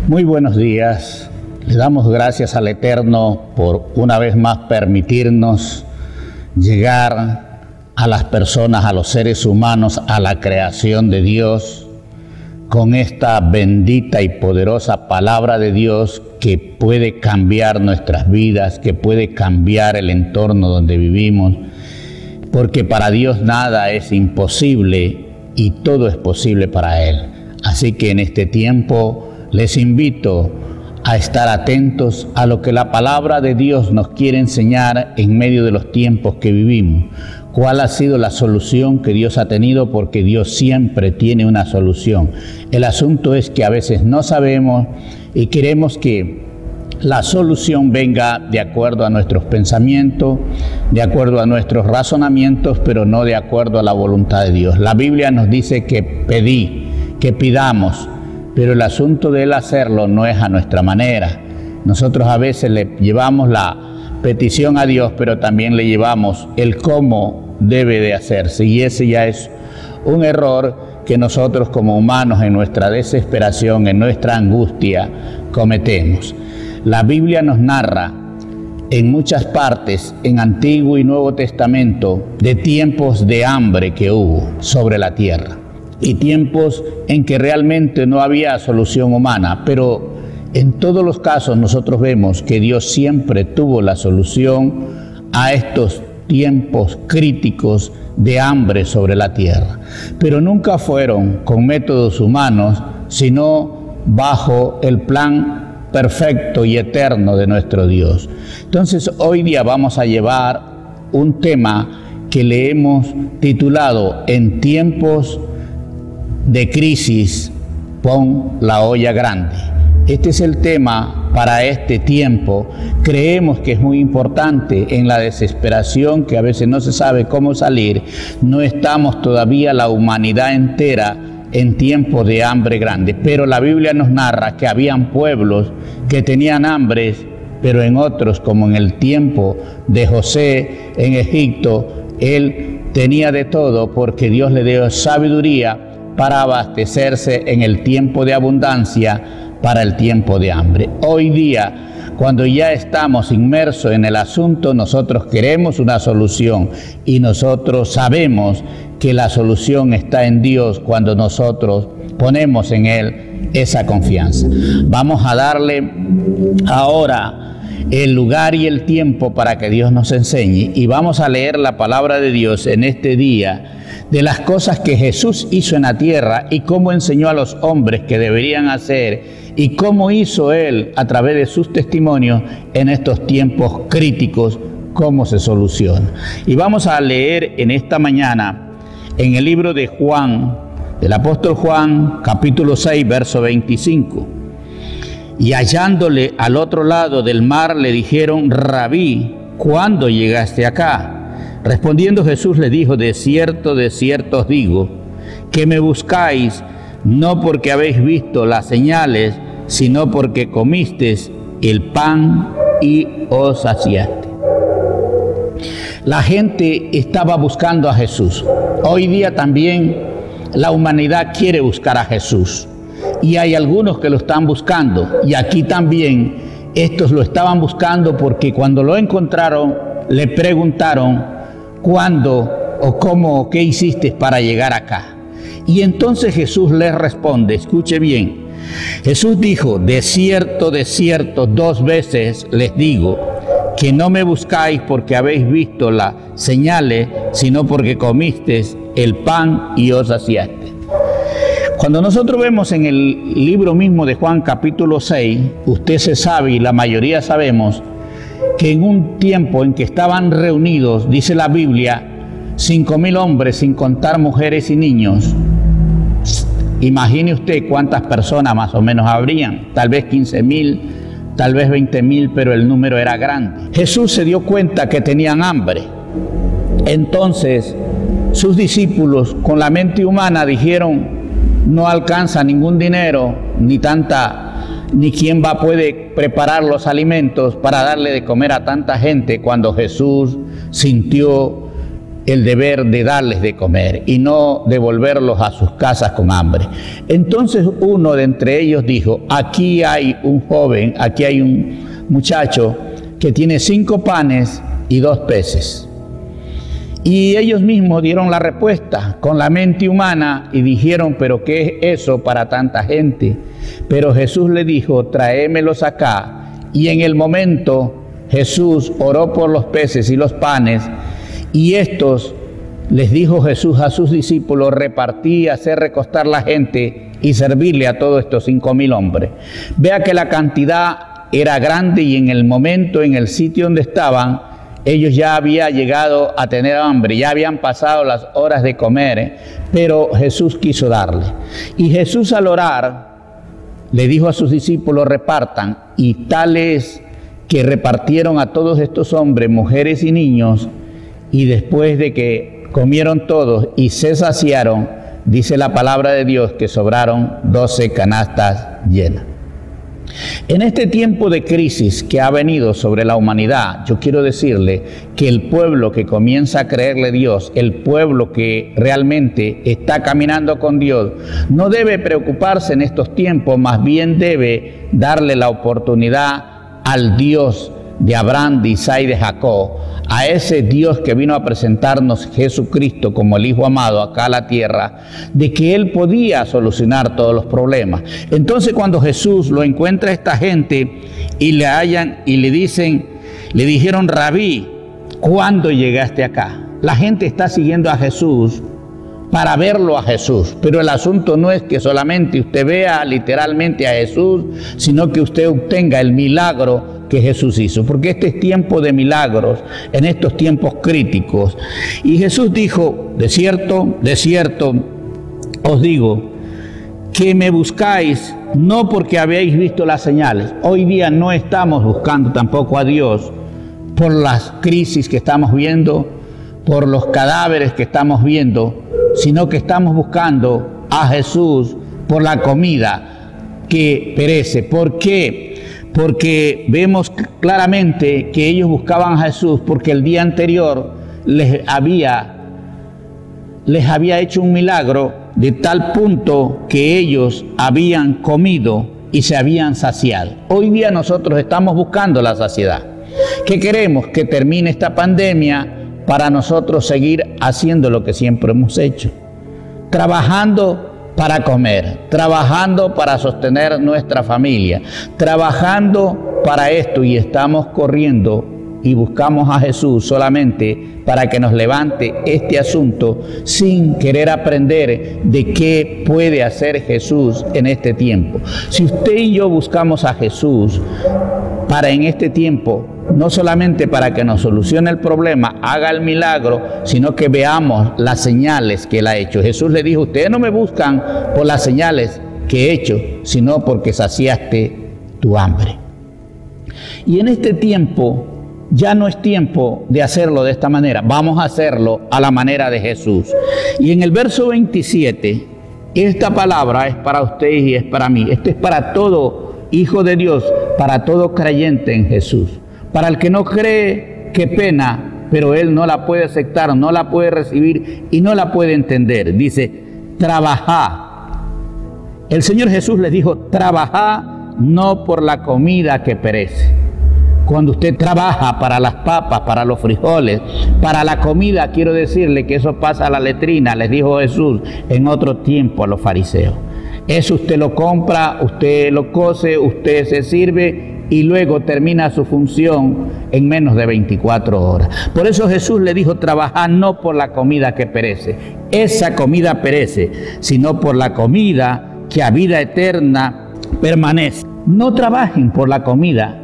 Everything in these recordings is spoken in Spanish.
Muy buenos días. Le damos gracias al Eterno por una vez más permitirnos llegar a las personas, a los seres humanos, a la creación de Dios, con esta bendita y poderosa palabra de Dios que puede cambiar nuestras vidas, que puede cambiar el entorno donde vivimos, porque para Dios nada es imposible y todo es posible para Él. Así que en este tiempo les invito a estar atentos a lo que la palabra de Dios nos quiere enseñar en medio de los tiempos que vivimos. ¿Cuál ha sido la solución que Dios ha tenido? Porque Dios siempre tiene una solución. El asunto es que a veces no sabemos y queremos que la solución venga de acuerdo a nuestros pensamientos, de acuerdo a nuestros razonamientos, pero no de acuerdo a la voluntad de Dios. La Biblia nos dice que pidamos, pero el asunto de él hacerlo no es a nuestra manera. Nosotros a veces le llevamos la petición a Dios, pero también le llevamos el cómo debe de hacerse, y ese ya es un error que nosotros como humanos en nuestra desesperación, en nuestra angustia, cometemos. La Biblia nos narra en muchas partes, en Antiguo y Nuevo Testamento, de tiempos de hambre que hubo sobre la tierra y tiempos en que realmente no había solución humana, pero en todos los casos nosotros vemos que Dios siempre tuvo la solución a estos tiempos críticos de hambre sobre la tierra, pero nunca fueron con métodos humanos, sino bajo el plan perfecto y eterno de nuestro Dios. Entonces hoy día vamos a llevar un tema que le hemos titulado En tiempos de crisis, pon la olla grande. Este es el tema para este tiempo. Creemos que es muy importante en la desesperación, que a veces no se sabe cómo salir. No estamos todavía la humanidad entera en tiempos de hambre grande, pero la Biblia nos narra que habían pueblos que tenían hambre, pero en otros, como en el tiempo de José en Egipto, él tenía de todo porque Dios le dio sabiduría para abastecerse en el tiempo de abundancia para el tiempo de hambre. Hoy día, cuando ya estamos inmersos en el asunto, nosotros queremos una solución y nosotros sabemos que la solución está en Dios cuando nosotros ponemos en Él esa confianza. Vamos a darle ahora el lugar y el tiempo para que Dios nos enseñe, y vamos a leer la palabra de Dios en este día de las cosas que Jesús hizo en la tierra y cómo enseñó a los hombres que deberían hacer y cómo hizo Él a través de sus testimonios en estos tiempos críticos, cómo se soluciona. Y vamos a leer en esta mañana en el libro de Juan, del apóstol Juan, capítulo 6, verso 25. Y hallándole al otro lado del mar le dijeron: Rabí, ¿cuándo llegaste acá? Respondiendo Jesús le dijo: de cierto os digo, que me buscáis no porque habéis visto las señales, sino porque comisteis el pan y os saciaste. La gente estaba buscando a Jesús. Hoy día también la humanidad quiere buscar a Jesús. Y hay algunos que lo están buscando. Y aquí también estos lo estaban buscando porque cuando lo encontraron, le preguntaron: ¿cuándo o cómo o qué hiciste para llegar acá? Y entonces Jesús les responde, escuche bien. Jesús dijo: de cierto, 2 veces les digo, que no me buscáis porque habéis visto las señales, sino porque comisteis el pan y os saciaste. Cuando nosotros vemos en el libro mismo de Juan capítulo 6, usted se sabe y la mayoría sabemos que en un tiempo en que estaban reunidos, dice la Biblia, 5,000 hombres sin contar mujeres y niños. Imagine usted cuántas personas más o menos habrían, tal vez 15,000, tal vez 20,000, pero el número era grande. Jesús se dio cuenta que tenían hambre. Entonces sus discípulos con la mente humana dijeron: no alcanza ningún dinero, ni quién puede preparar los alimentos para darle de comer a tanta gente, cuando Jesús sintió el deber de darles de comer y no devolverlos a sus casas con hambre. Entonces uno de entre ellos dijo: aquí hay un joven, aquí hay un muchacho que tiene 5 panes y 2 peces. Y ellos mismos dieron la respuesta con la mente humana y dijeron: ¿pero qué es eso para tanta gente? Pero Jesús le dijo: tráemelos acá. Y en el momento Jesús oró por los peces y los panes, y estos les dijo Jesús a sus discípulos: repartí, hacer recostar la gente y servirle a todos estos 5,000 hombres. Vea que la cantidad era grande y en el momento, en el sitio donde estaban, ellos ya habían llegado a tener hambre, ya habían pasado las horas de comer, pero Jesús quiso darle. Y Jesús al orar le dijo a sus discípulos: repartan, y tales que repartieron a todos estos hombres, mujeres y niños, y después de que comieron todos y se saciaron, dice la palabra de Dios que sobraron 12 canastas llenas. En este tiempo de crisis que ha venido sobre la humanidad, yo quiero decirle que el pueblo que comienza a creerle a Dios, el pueblo que realmente está caminando con Dios, no debe preocuparse en estos tiempos, más bien debe darle la oportunidad al Dios de Abraham, de Isaac y de Jacob, a ese Dios que vino a presentarnos Jesucristo como el Hijo amado acá a la tierra, de que Él podía solucionar todos los problemas. Entonces cuando Jesús lo encuentra a esta gente y le dijeron: Rabí, ¿cuándo llegaste acá? La gente está siguiendo a Jesús para verlo a Jesús, pero el asunto no es que solamente usted vea literalmente a Jesús, sino que usted obtenga el milagro que Jesús hizo, porque este es tiempo de milagros, en estos tiempos críticos. Y Jesús dijo: de cierto os digo, que me buscáis no porque habéis visto las señales. Hoy día no estamos buscando tampoco a Dios por las crisis que estamos viendo, por los cadáveres que estamos viendo, sino que estamos buscando a Jesús por la comida que perece. ¿Por qué? Porque vemos claramente que ellos buscaban a Jesús porque el día anterior les había hecho un milagro de tal punto que ellos habían comido y se habían saciado. Hoy día nosotros estamos buscando la saciedad. ¿Qué queremos? Que termine esta pandemia para nosotros seguir haciendo lo que siempre hemos hecho, trabajando para comer, trabajando para sostener nuestra familia, trabajando para esto, y estamos corriendo y buscamos a Jesús solamente para que nos levante este asunto sin querer aprender de qué puede hacer Jesús en este tiempo. Si usted y yo buscamos a Jesús para en este tiempo, no solamente para que nos solucione el problema, haga el milagro, sino que veamos las señales que Él ha hecho. Jesús le dijo: ustedes no me buscan por las señales que he hecho, sino porque saciaste tu hambre. Y en este tiempo ya no es tiempo de hacerlo de esta manera, vamos a hacerlo a la manera de Jesús. Y en el verso 27, esta palabra es para ustedes y es para mí. Esto es para todo hijo de Dios, para todo creyente en Jesús. Para el que no cree, qué pena, pero él no la puede aceptar, no la puede recibir y no la puede entender. Dice: trabajad. El Señor Jesús les dijo: trabajad no por la comida que perece. Cuando usted trabaja para las papas, para los frijoles, para la comida, quiero decirle que eso pasa a la letrina, les dijo Jesús en otro tiempo a los fariseos. Eso usted lo compra, usted lo cose, usted se sirve y luego termina su función en menos de 24 horas. Por eso Jesús le dijo: trabajad no por la comida que perece, esa comida perece, sino por la comida que a vida eterna permanece. No trabajen por la comida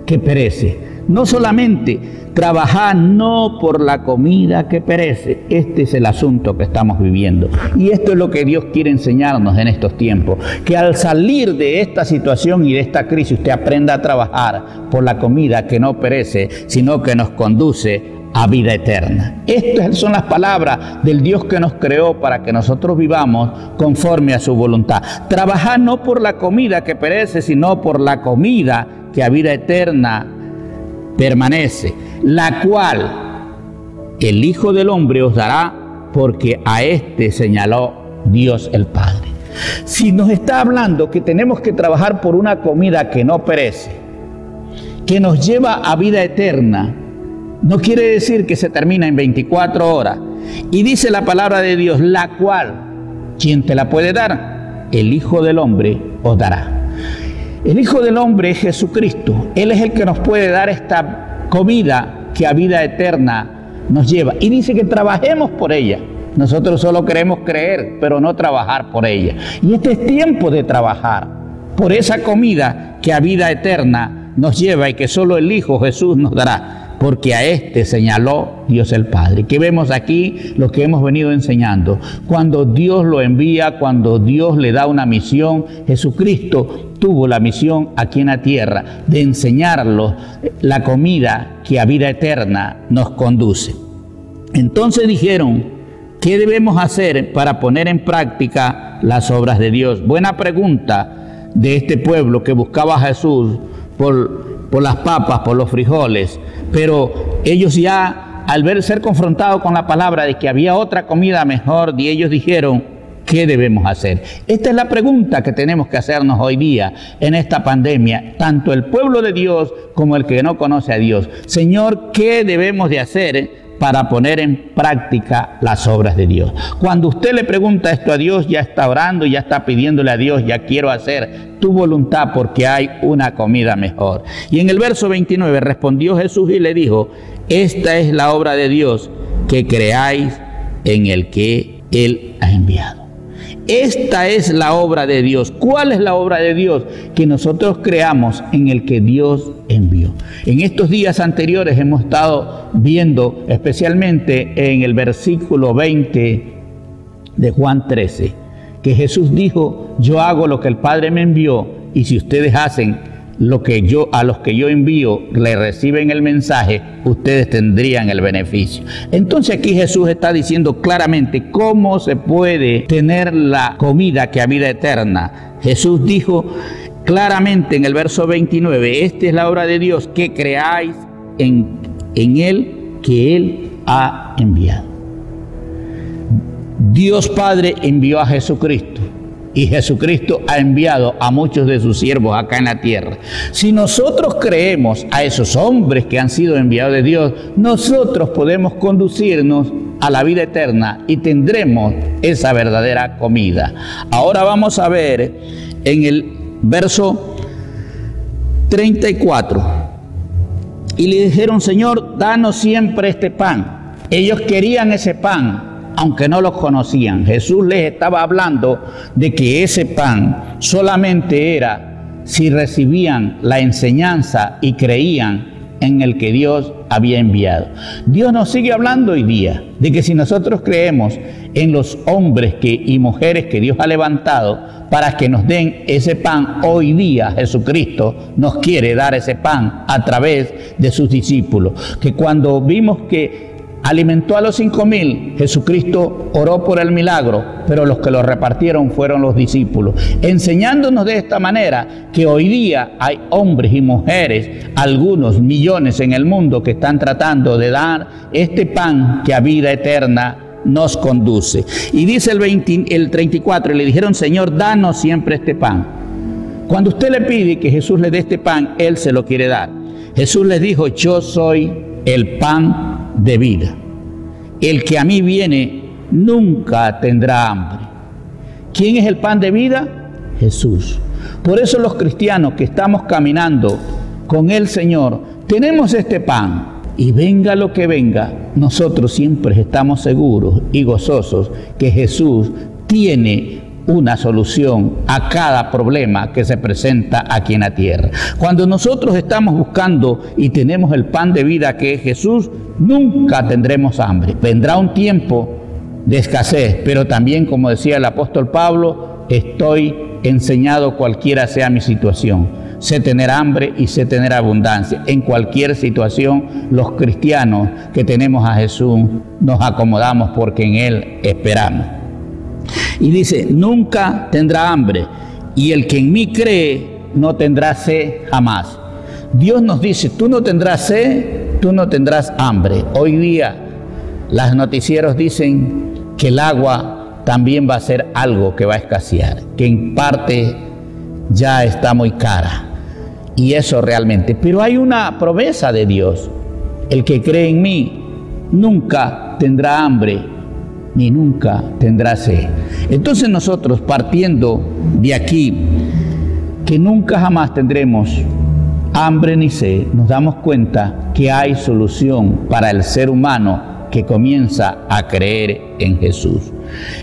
que perece, no solamente trabajar no por la comida que perece. Este es el asunto que estamos viviendo, y esto es lo que Dios quiere enseñarnos en estos tiempos, que al salir de esta situación y de esta crisis usted aprenda a trabajar por la comida que no perece, sino que nos conduce a vida eterna. Estas son las palabras del Dios que nos creó para que nosotros vivamos conforme a su voluntad. Trabajar no por la comida que perece, sino por la comida que a vida eterna permanece, la cual el Hijo del Hombre os dará, porque a este señaló Dios el Padre. Si nos está hablando que tenemos que trabajar por una comida que no perece, que nos lleva a vida eterna, no quiere decir que se termina en 24 horas. Y dice la palabra de Dios, la cual, ¿quién te la puede dar? El Hijo del Hombre os dará. El Hijo del Hombre es Jesucristo. Él es el que nos puede dar esta comida que a vida eterna nos lleva. Y dice que trabajemos por ella. Nosotros solo queremos creer, pero no trabajar por ella. Y este es tiempo de trabajar por esa comida que a vida eterna nos lleva y que solo el Hijo Jesús nos dará, porque a este señaló Dios el Padre. Que vemos aquí lo que hemos venido enseñando. Cuando Dios lo envía, cuando Dios le da una misión, Jesucristo tuvo la misión aquí en la tierra de enseñarlos la comida que a vida eterna nos conduce. Entonces dijeron, ¿qué debemos hacer para poner en práctica las obras de Dios? Buena pregunta de este pueblo que buscaba a Jesús por las papas, por los frijoles, pero ellos ya al ser confrontados con la palabra de que había otra comida mejor, y ellos dijeron, ¿qué debemos hacer? Esta es la pregunta que tenemos que hacernos hoy día en esta pandemia, tanto el pueblo de Dios como el que no conoce a Dios. Señor, ¿qué debemos de hacer para poner en práctica las obras de Dios? Cuando usted le pregunta esto a Dios, ya está orando, ya está pidiéndole a Dios, ya quiero hacer tu voluntad porque hay una comida mejor. Y en el verso 29 respondió Jesús y le dijo, esta es la obra de Dios, que creáis en el que Él ha enviado. Esta es la obra de Dios. ¿Cuál es la obra de Dios? Que nosotros creamos en el que Dios envió. En estos días anteriores hemos estado viendo, especialmente en el versículo 20 de Juan 13, que Jesús dijo, yo hago lo que el Padre me envió, y si ustedes hacen lo que a los que yo envío le reciben el mensaje, ustedes tendrían el beneficio. Entonces aquí Jesús está diciendo claramente cómo se puede tener la comida que a vida eterna. Jesús dijo claramente en el verso 29, esta es la obra de Dios, que creáis en Él, que Él ha enviado. Dios Padre envió a Jesucristo. Y Jesucristo ha enviado a muchos de sus siervos acá en la tierra. Si nosotros creemos a esos hombres que han sido enviados de Dios, nosotros podemos conducirnos a la vida eterna y tendremos esa verdadera comida. Ahora vamos a ver en el verso 34. Y le dijeron, Señor, danos siempre este pan. Ellos querían ese pan, aunque no los conocían. Jesús les estaba hablando de que ese pan solamente era si recibían la enseñanza y creían en el que Dios había enviado. Dios nos sigue hablando hoy día de que si nosotros creemos en los hombres y mujeres que Dios ha levantado para que nos den ese pan, hoy día Jesucristo nos quiere dar ese pan a través de sus discípulos. Que cuando vimos que alimentó a los 5,000, Jesucristo oró por el milagro, pero los que lo repartieron fueron los discípulos, enseñándonos de esta manera que hoy día hay hombres y mujeres, algunos millones en el mundo, que están tratando de dar este pan que a vida eterna nos conduce. Y dice el 34, y le dijeron, Señor, danos siempre este pan. Cuando usted le pide que Jesús le dé este pan, Él se lo quiere dar. Jesús les dijo, yo soy el pan de vida. El que a mí viene nunca tendrá hambre. ¿Quién es el pan de vida? Jesús. Por eso los cristianos que estamos caminando con el Señor, tenemos este pan, y venga lo que venga, nosotros siempre estamos seguros y gozosos que Jesús tiene una solución a cada problema que se presenta aquí en la tierra. Cuando nosotros estamos buscando y tenemos el pan de vida que es Jesús, nunca tendremos hambre. Vendrá un tiempo de escasez, pero también, como decía el apóstol Pablo, estoy enseñado cualquiera sea mi situación. Sé tener hambre y sé tener abundancia. En cualquier situación, los cristianos que tenemos a Jesús nos acomodamos porque en Él esperamos. Y dice, nunca tendrá hambre, y el que en mí cree no tendrá sed jamás. Dios nos dice, tú no tendrás sed, tú no tendrás hambre. Hoy día Los noticieros dicen que el agua también va a ser algo que va a escasear, que en parte ya está muy cara. Y eso realmente. Pero hay una promesa de Dios. El que cree en mí nunca tendrá hambre, ni nunca tendrá sed. Entonces nosotros, partiendo de aquí, que nunca jamás tendremos hambre ni sed, nos damos cuenta que hay solución para el ser humano que comienza a creer en Jesús.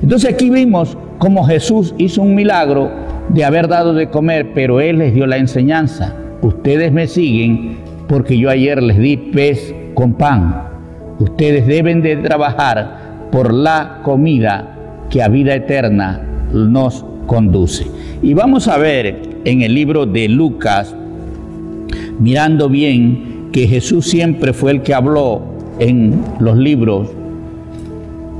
Entonces aquí vimos cómo Jesús hizo un milagro de haber dado de comer, pero Él les dio la enseñanza. Ustedes me siguen porque yo ayer les di pez con pan. Ustedes deben de trabajar por la comida que a vida eterna nos conduce. Y vamos a ver en el libro de Lucas, mirando bien, que Jesús siempre fue el que habló en los libros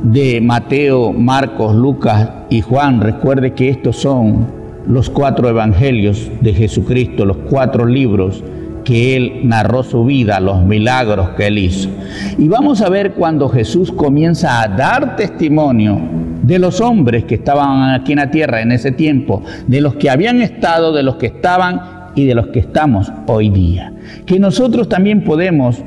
de Mateo, Marcos, Lucas y Juan. Recuerde que estos son los 4 evangelios de Jesucristo, los 4 libros que Él narró su vida, los milagros que Él hizo. Y vamos a ver cuando Jesús comienza a dar testimonio de los hombres que estaban aquí en la tierra en ese tiempo, de los que habían estado, de los que estaban y de los que estamos hoy día. Que nosotros también podemos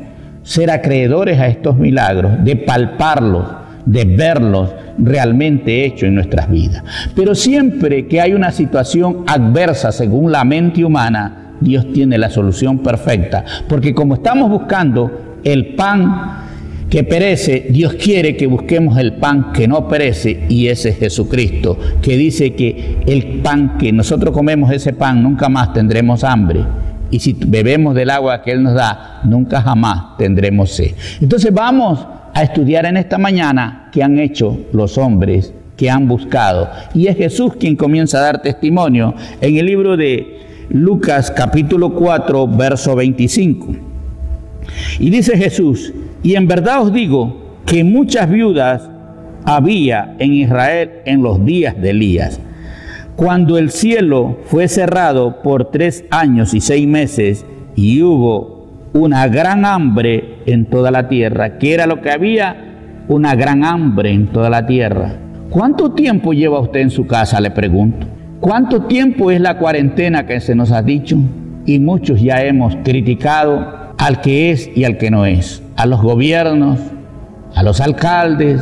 ser acreedores a estos milagros, de palparlos, de verlos realmente hechos en nuestras vidas. Pero siempre que hay una situación adversa según la mente humana, Dios tiene la solución perfecta, porque como estamos buscando el pan que perece, Dios quiere que busquemos el pan que no perece, y ese es Jesucristo, que dice que el pan que nosotros comemos, ese pan, nunca más tendremos hambre. Y si bebemos del agua que Él nos da, nunca jamás tendremos sed. Entonces vamos a estudiar en esta mañana qué han hecho los hombres que han buscado. Y es Jesús quien comienza a dar testimonio en el libro de Lucas capítulo 4, verso 25. Y dice Jesús: y en verdad os digo que muchas viudas había en Israel en los días de Elías, cuando el cielo fue cerrado por 3 años y 6 meses, y hubo una gran hambre en toda la tierra. ¿Qué era lo que había? Una gran hambre en toda la tierra. ¿Cuánto tiempo lleva usted en su casa? Le pregunto. ¿Cuánto tiempo es la cuarentena que se nos ha dicho? Y muchos ya hemos criticado al que es y al que no es, a los gobiernos, a los alcaldes,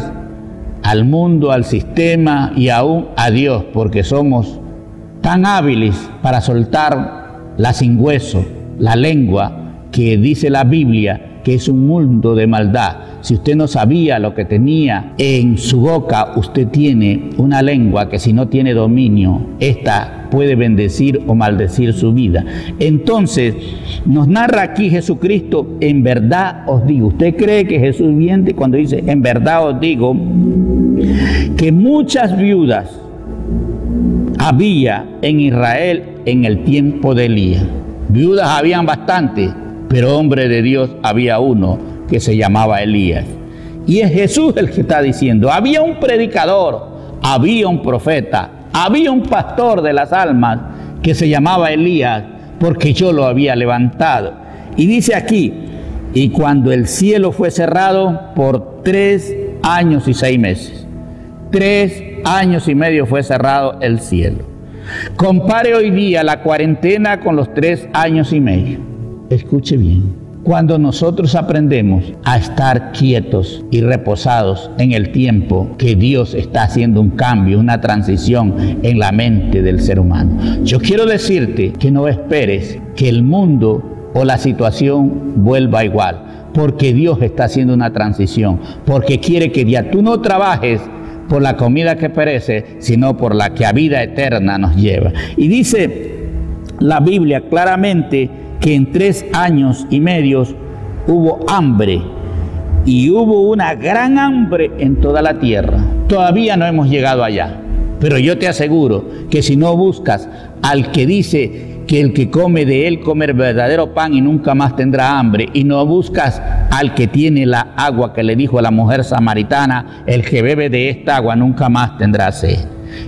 al mundo, al sistema y aún a Dios, porque somos tan hábiles para soltar la sin hueso, la lengua, que dice la Biblia que es un mundo de maldad. Si usted no sabía lo que tenía en su boca, usted tiene una lengua que si no tiene dominio, esta puede bendecir o maldecir su vida. Entonces, nos narra aquí Jesucristo: en verdad os digo. ¿Usted cree que Jesús miente cuando dice en verdad os digo que muchas viudas había en Israel en el tiempo de Elías? Viudas habían bastante, pero hombre de Dios había uno que se llamaba Elías. Y es Jesús el que está diciendo: había un predicador, había un profeta, había un pastor de las almas que se llamaba Elías, porque yo lo había levantado. Y dice aquí: y cuando el cielo fue cerrado por 3 años y 6 meses. 3 años y medio fue cerrado el cielo. Compare hoy día la cuarentena con los 3 años y medio. Escuche bien. Cuando nosotros aprendemos a estar quietos y reposados en el tiempo que Dios está haciendo un cambio, una transición en la mente del ser humano. Yo quiero decirte que no esperes que el mundo o la situación vuelva igual, porque Dios está haciendo una transición, porque quiere que ya tú no trabajes por la comida que perece, sino por la que a vida eterna nos lleva. Y dice la Biblia claramente que en 3 años y medio hubo hambre, y hubo una gran hambre en toda la tierra. Todavía no hemos llegado allá, pero yo te aseguro que si no buscas al que dice que el que come de él come el verdadero pan y nunca más tendrá hambre, y no buscas al que tiene la agua que le dijo a la mujer samaritana: el que bebe de esta agua nunca más tendrá sed.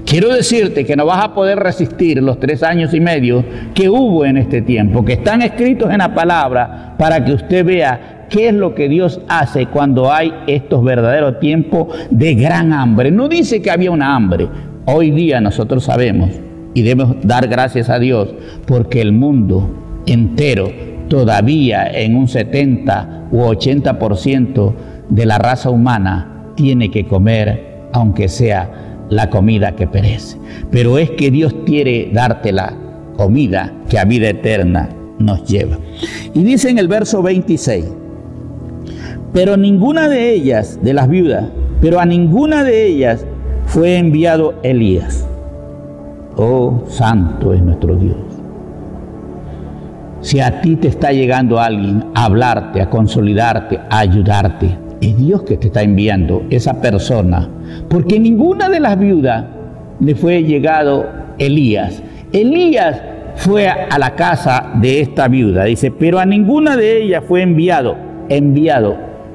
Quiero decirte que no vas a poder resistir los 3 años y medio que hubo en este tiempo, que están escritos en la palabra, para que usted vea qué es lo que Dios hace cuando hay estos verdaderos tiempos de gran hambre. No dice que había una hambre. Hoy día nosotros sabemos y debemos dar gracias a Dios porque el mundo entero todavía en un 70 u 80% de la raza humana tiene que comer, aunque sea la comida que perece. Pero es que Dios quiere darte la comida que a vida eterna nos lleva. Y dice en el verso 26, pero ninguna de ellas, de las viudas, pero a ninguna de ellas fue enviado Elías. Oh, santo es nuestro Dios. Si a ti te está llegando alguien a hablarte, a consolidarte, a ayudarte, es Dios que te está enviando esa persona, porque ninguna de las viudas le fue llegado Elías. Elías fue a la casa de esta viuda, dice, pero a ninguna de ellas fue enviado.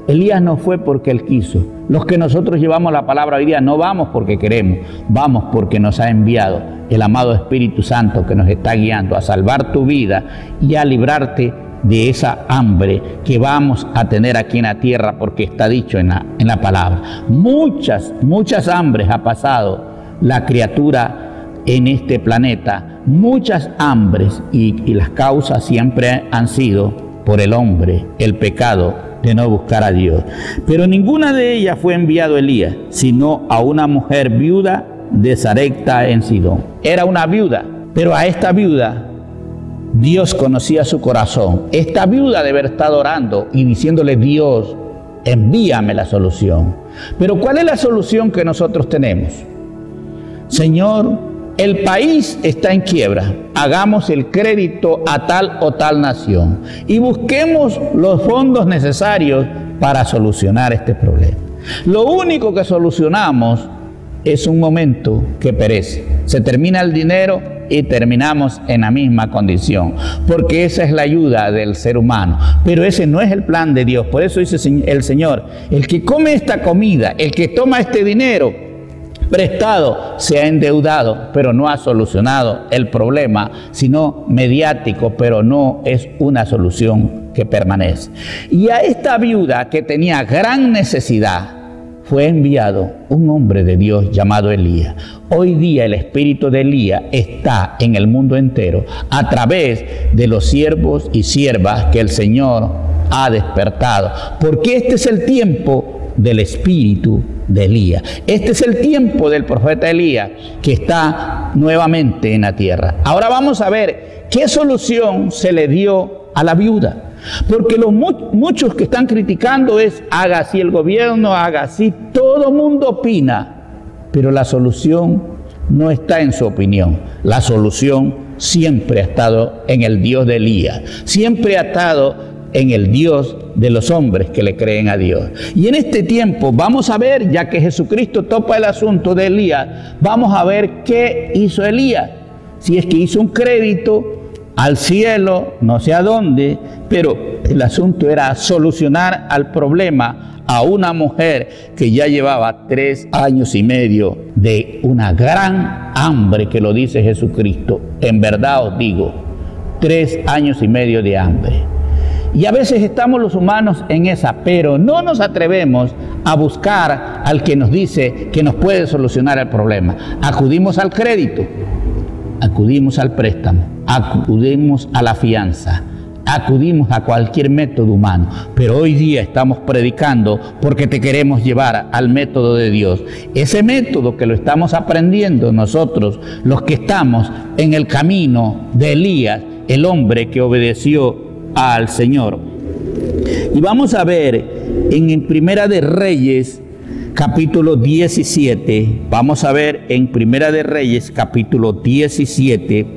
Elías no fue porque él quiso. Los que nosotros llevamos la palabra hoy día no vamos porque queremos, vamos porque nos ha enviado el amado Espíritu Santo que nos está guiando a salvar tu vida y a librarte de esa hambre que vamos a tener aquí en la tierra, porque está dicho en la palabra. Muchas hambres ha pasado la criatura en este planeta, muchas hambres, y las causas siempre han sido por el hombre, el pecado de no buscar a Dios. Pero ninguna de ellas fue enviado Elías, sino a una mujer viuda de Sarepta en Sidón. Era una viuda, pero a esta viuda Dios conocía su corazón. Esta viuda debe haber estado orando y diciéndole: Dios, envíame la solución. Pero ¿cuál es la solución que nosotros tenemos? Señor, el país está en quiebra. Hagamos el crédito a tal o tal nación y busquemos los fondos necesarios para solucionar este problema. Lo único que solucionamos es un momento que perece. Se termina el dinero y terminamos en la misma condición, porque esa es la ayuda del ser humano, pero ese no es el plan de Dios. Por eso dice el Señor: el que come esta comida, el que toma este dinero prestado, se ha endeudado, pero no ha solucionado el problema, sino mediático, pero no es una solución que permanece. Y a esta viuda que tenía gran necesidad, fue enviado un hombre de Dios llamado Elías. Hoy día el espíritu de Elías está en el mundo entero a través de los siervos y siervas que el Señor ha despertado, porque este es el tiempo del espíritu de Elías. Este es el tiempo del profeta Elías, que está nuevamente en la tierra. Ahora vamos a ver qué solución se le dio a la viuda. Porque muchos que están criticando es: haga así el gobierno, haga así. Todo mundo opina, pero la solución no está en su opinión. La solución siempre ha estado en el Dios de Elías. Siempre ha estado en el Dios de los hombres que le creen a Dios. Y en este tiempo vamos a ver, ya que Jesucristo topa el asunto de Elías, vamos a ver qué hizo Elías. Si es que hizo un crédito al cielo, no sé a dónde, pero el asunto era solucionar al problema a una mujer que ya llevaba 3 años y medio de una gran hambre, que lo dice Jesucristo. En verdad os digo, 3 años y medio de hambre. Y a veces estamos los humanos en esa, pero no nos atrevemos a buscar al que nos dice que nos puede solucionar el problema. Acudimos al crédito, acudimos al préstamo, acudimos a la fianza, acudimos a cualquier método humano, pero hoy día estamos predicando porque te queremos llevar al método de Dios. Ese método que lo estamos aprendiendo nosotros, los que estamos en el camino de Elías, el hombre que obedeció al Señor. Y vamos a ver en Primera de Reyes, capítulo 17, vamos a ver en Primera de Reyes, capítulo 17,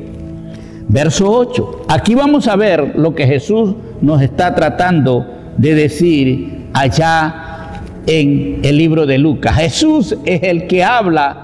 verso 8. Aquí vamos a ver lo que Jesús nos está tratando de decir allá en el libro de Lucas. Jesús es el que habla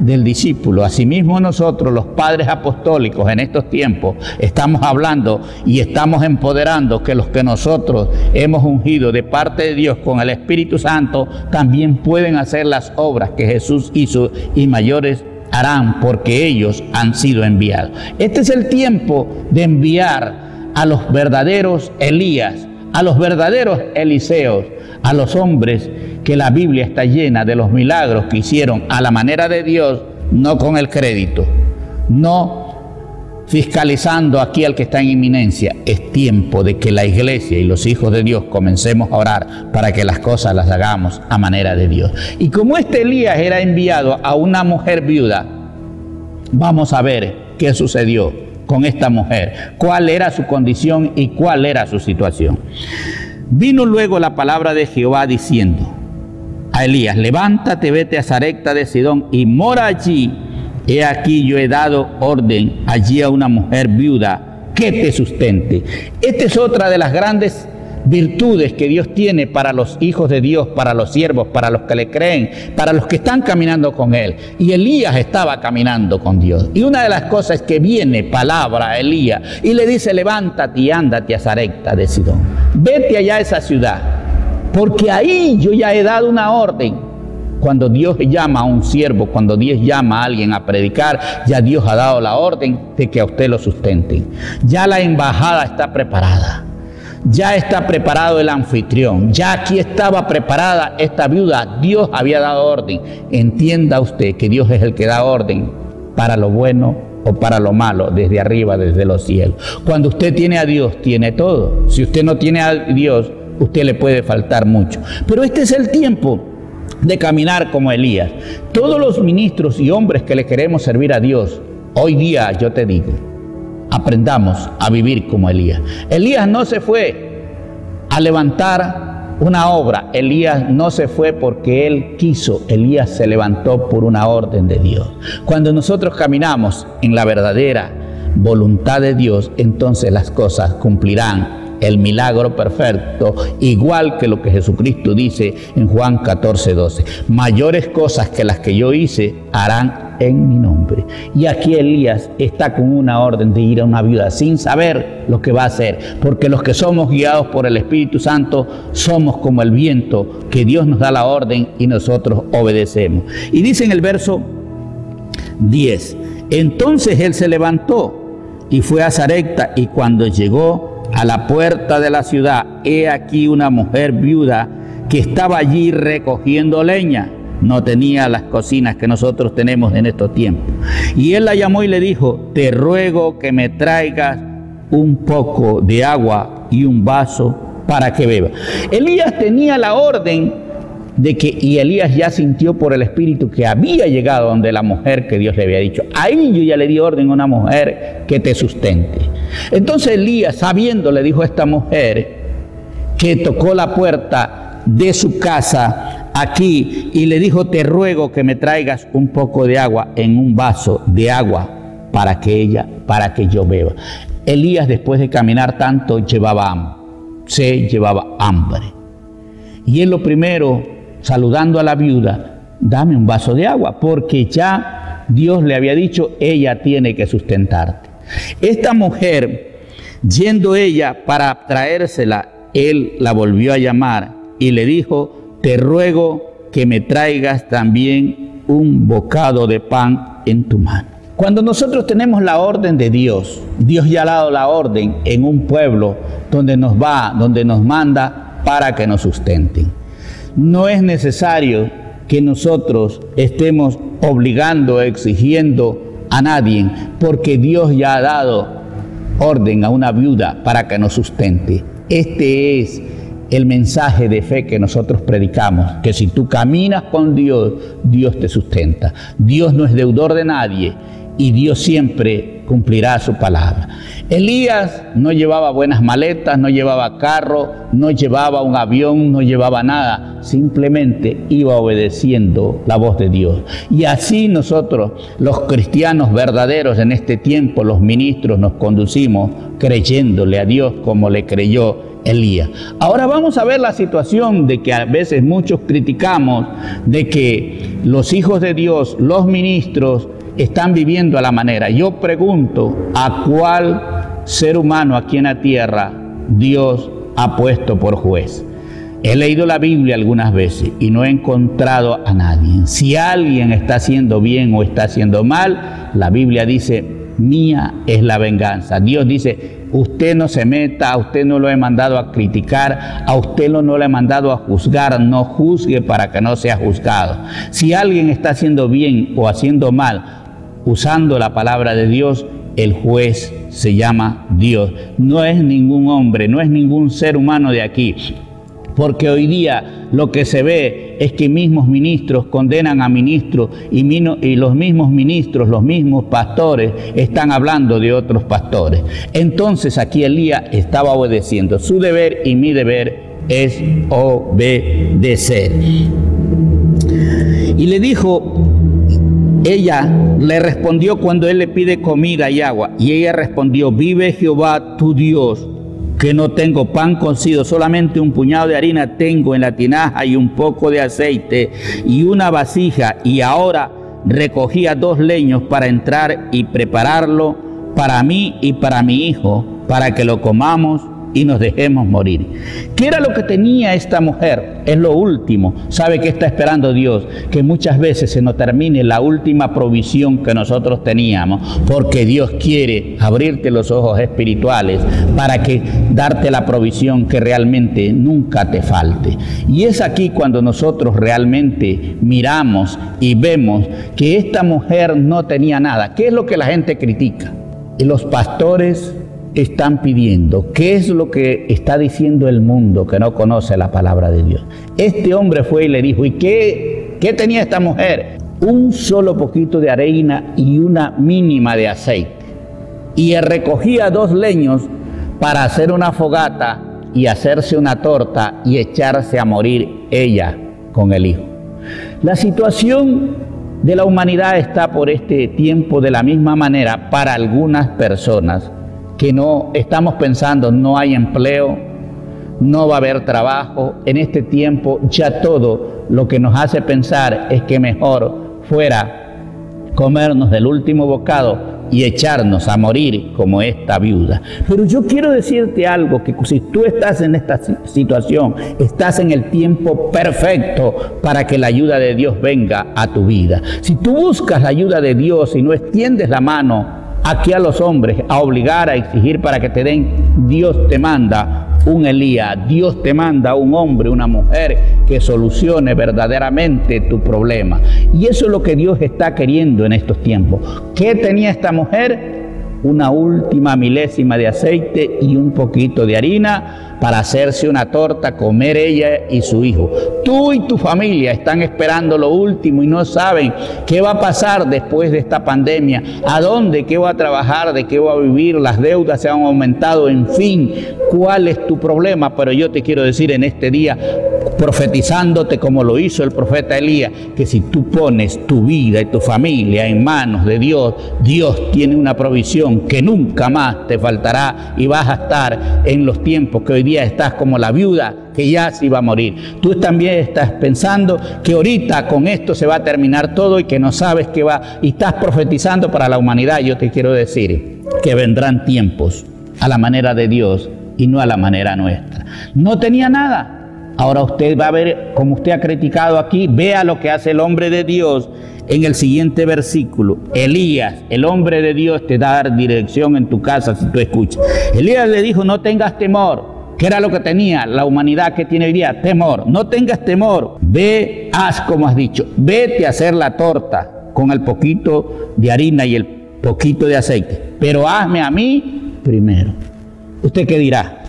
del discípulo. Asimismo nosotros, los padres apostólicos, en estos tiempos estamos hablando y estamos empoderando que los que nosotros hemos ungido de parte de Dios con el Espíritu Santo también pueden hacer las obras que Jesús hizo, y mayores harán, porque ellos han sido enviados. Este es el tiempo de enviar a los verdaderos Elías, a los verdaderos Eliseos, a los hombres que la Biblia está llena de los milagros que hicieron a la manera de Dios, no con el crédito, no fiscalizando aquí al que está en inminencia. Es tiempo de que la iglesia y los hijos de Dios comencemos a orar para que las cosas las hagamos a manera de Dios. Y como este Elías era enviado a una mujer viuda, vamos a ver qué sucedió con esta mujer, cuál era su condición y cuál era su situación. Vino luego la palabra de Jehová diciendo a Elías: levántate, vete a Sarepta de Sidón y mora allí. He aquí yo he dado orden allí a una mujer viuda que te sustente. Esta es otra de las grandes virtudes que Dios tiene para los hijos de Dios, para los siervos, para los que le creen, para los que están caminando con Él. Y Elías estaba caminando con Dios. Y una de las cosas es que viene palabra a Elías y le dice: levántate y ándate a Sarepta de Sidón. Vete allá a esa ciudad, porque ahí yo ya he dado una orden. Cuando Dios llama a un siervo, cuando Dios llama a alguien a predicar, ya Dios ha dado la orden de que a usted lo sustenten. Ya la embajada está preparada. Ya está preparado el anfitrión. Ya aquí estaba preparada esta viuda. Dios había dado orden. Entienda usted que Dios es el que da orden para lo bueno o para lo malo, desde arriba, desde los cielos. Cuando usted tiene a Dios, tiene todo. Si usted no tiene a Dios, usted le puede faltar mucho. Pero este es el tiempo de caminar como Elías. Todos los ministros y hombres que le queremos servir a Dios, hoy día yo te digo, aprendamos a vivir como Elías. Elías no se fue a levantar una obra. Elías no se fue porque él quiso. Elías se levantó por una orden de Dios. Cuando nosotros caminamos en la verdadera voluntad de Dios, entonces las cosas cumplirán el milagro perfecto, igual que lo que Jesucristo dice en Juan 14:12. Mayores cosas que las que yo hice harán en mi nombre. Y aquí Elías está con una orden de ir a una viuda sin saber lo que va a hacer, porque los que somos guiados por el Espíritu Santo somos como el viento, que Dios nos da la orden y nosotros obedecemos. Y dice en el verso 10: entonces él se levantó y fue a Sarepta, y cuando llegó a la puerta de la ciudad, he aquí una mujer viuda que estaba allí recogiendo leña. No tenía las cocinas que nosotros tenemos en estos tiempos. Y él la llamó y le dijo: te ruego que me traigas un poco de agua y un vaso para que beba. Elías tenía la orden de que, y Elías ya sintió por el Espíritu que había llegado donde la mujer que Dios le había dicho: ahí yo ya le di orden a una mujer que te sustente. Entonces Elías, sabiendo, le dijo a esta mujer que tocó la puerta de su casa aquí y le dijo: te ruego que me traigas un poco de agua en un vaso de agua para que yo beba. Elías, después de caminar tanto, llevaba hambre. Y él lo primero, saludando a la viuda: dame un vaso de agua, porque ya Dios le había dicho: ella tiene que sustentarte. Esta mujer, yendo ella para traérsela, él la volvió a llamar y le dijo: te ruego que me traigas también un bocado de pan en tu mano. Cuando nosotros tenemos la orden de Dios, Dios ya ha dado la orden en un pueblo donde nos manda para que nos sustenten. No es necesario que nosotros estemos obligando, exigiendo a nadie, porque Dios ya ha dado orden a una viuda para que nos sustente. Este es el mensaje de fe que nosotros predicamos, que si tú caminas con Dios, Dios te sustenta. Dios no es deudor de nadie y Dios siempre cumplirá su palabra. Elías no llevaba buenas maletas, no llevaba carro, no llevaba un avión, no llevaba nada, simplemente iba obedeciendo la voz de Dios. Y así nosotros, los cristianos verdaderos en este tiempo, los ministros, nos conducimos creyéndole a Dios como le creyó Elías. Ahora vamos a ver la situación de que a veces muchos criticamos de que los hijos de Dios, los ministros, están viviendo a la manera. Yo pregunto: ¿a cuál ser humano aquí en la tierra Dios ha puesto por juez? He leído la Biblia algunas veces y no he encontrado a nadie. Si alguien está haciendo bien o está haciendo mal, la Biblia dice: mía es la venganza. Dios dice, usted no se meta, a usted no lo he mandado a criticar, a usted no lo he mandado a juzgar, no juzgue para que no sea juzgado. Si alguien está haciendo bien o haciendo mal, usando la palabra de Dios, el juez se llama Dios. No es ningún hombre, no es ningún ser humano de aquí. Porque hoy día lo que se ve es que mismos ministros condenan a ministros y los mismos ministros, los mismos pastores están hablando de otros pastores. Entonces aquí Elías estaba obedeciendo. Su deber y mi deber es obedecer. Y le dijo, ella le respondió cuando él le pide comida y agua. Y ella respondió, vive Jehová tu Dios, que no tengo pan cocido, solamente un puñado de harina tengo en la tinaja y un poco de aceite y una vasija, y ahora recogía 2 leños para entrar y prepararlo para mí y para mi hijo, para que lo comamos y nos dejemos morir. ¿Qué era lo que tenía esta mujer? Es lo último. ¿Sabe qué está esperando Dios? Que muchas veces se nos termine la última provisión que nosotros teníamos, porque Dios quiere abrirte los ojos espirituales para que darte la provisión que realmente nunca te falte. Y es aquí cuando nosotros realmente miramos y vemos que esta mujer no tenía nada. ¿Qué es lo que la gente critica? Y los pastores están pidiendo. ¿Qué es lo que está diciendo el mundo que no conoce la palabra de Dios? Este hombre fue y le dijo, ¿y qué tenía esta mujer? Un solo poquito de harina y una mínima de aceite. Y recogía 2 leños para hacer una fogata y hacerse una torta y echarse a morir ella con el hijo. La situación de la humanidad está por este tiempo de la misma manera para algunas personas que no estamos pensando, no hay empleo, no va a haber trabajo. En este tiempo ya todo lo que nos hace pensar es que mejor fuera comernos del último bocado y echarnos a morir como esta viuda. Pero yo quiero decirte algo, que si tú estás en esta situación, estás en el tiempo perfecto para que la ayuda de Dios venga a tu vida. Si tú buscas la ayuda de Dios y no extiendes la mano aquí a los hombres a obligar, a exigir para que te den, Dios te manda un Elías, Dios te manda un hombre, una mujer que solucione verdaderamente tu problema. Y eso es lo que Dios está queriendo en estos tiempos. ¿Qué tenía esta mujer? Una última milésima de aceite y un poquito de harina para hacerse una torta, comer ella y su hijo. Tú y tu familia están esperando lo último y no saben qué va a pasar después de esta pandemia, a dónde, qué va a trabajar, de qué va a vivir, las deudas se han aumentado, en fin, cuál es tu problema. Pero yo te quiero decir en este día, profetizándote como lo hizo el profeta Elías, que si tú pones tu vida y tu familia en manos de Dios, Dios tiene una provisión que nunca más te faltará y vas a estar en los tiempos que hoy día estás como la viuda que ya se iba a morir. Tú también estás pensando que ahorita con esto se va a terminar todo y que no sabes qué va, y estás profetizando para la humanidad. Yo te quiero decir que vendrán tiempos a la manera de Dios y no a la manera nuestra. No tenía nada. Ahora usted va a ver, como usted ha criticado aquí, vea lo que hace el hombre de Dios en el siguiente versículo. Elías, el hombre de Dios, te da dirección en tu casa si tú escuchas. Elías le dijo, no tengas temor. ¿Qué era lo que tenía la humanidad que tiene hoy día? Temor. No tengas temor. Ve, haz como has dicho. Vete a hacer la torta con el poquito de harina y el poquito de aceite. Pero hazme a mí primero. ¿Usted qué dirá?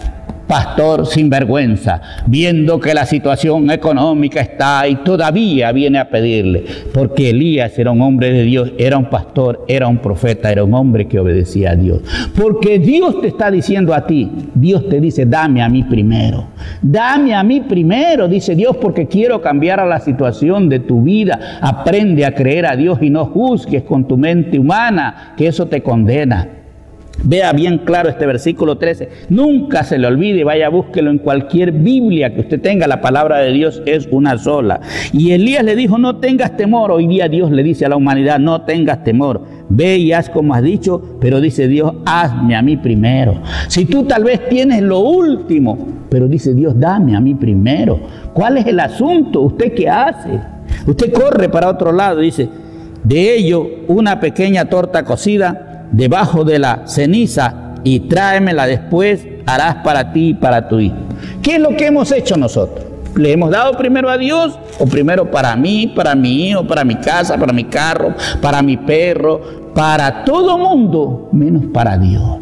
Pastor sinvergüenza, viendo que la situación económica está y todavía viene a pedirle, porque Elías era un hombre de Dios, era un pastor, era un profeta, era un hombre que obedecía a Dios. Porque Dios te está diciendo a ti, Dios te dice, dame a mí primero, dice Dios, porque quiero cambiar a la situación de tu vida. Aprende a creer a Dios y no juzgues con tu mente humana, que eso te condena. Vea bien claro este versículo 13, nunca se le olvide, vaya, búsquelo en cualquier Biblia que usted tenga, la palabra de Dios es una sola. Y Elías le dijo, no tengas temor. Hoy día Dios le dice a la humanidad, no tengas temor, ve y haz como has dicho, pero dice Dios, hazme a mí primero. Si tú tal vez tienes lo último, pero dice Dios, dame a mí primero. ¿Cuál es el asunto? ¿Usted qué hace? Usted corre para otro lado, dice, de ello una pequeña torta cocida debajo de la ceniza y tráemela después, harás para ti y para tu hijo. ¿Qué es lo que hemos hecho nosotros? ¿Le hemos dado primero a Dios o primero para mí, para mi hijo, para mi casa, para mi carro, para mi perro, para todo mundo, menos para Dios?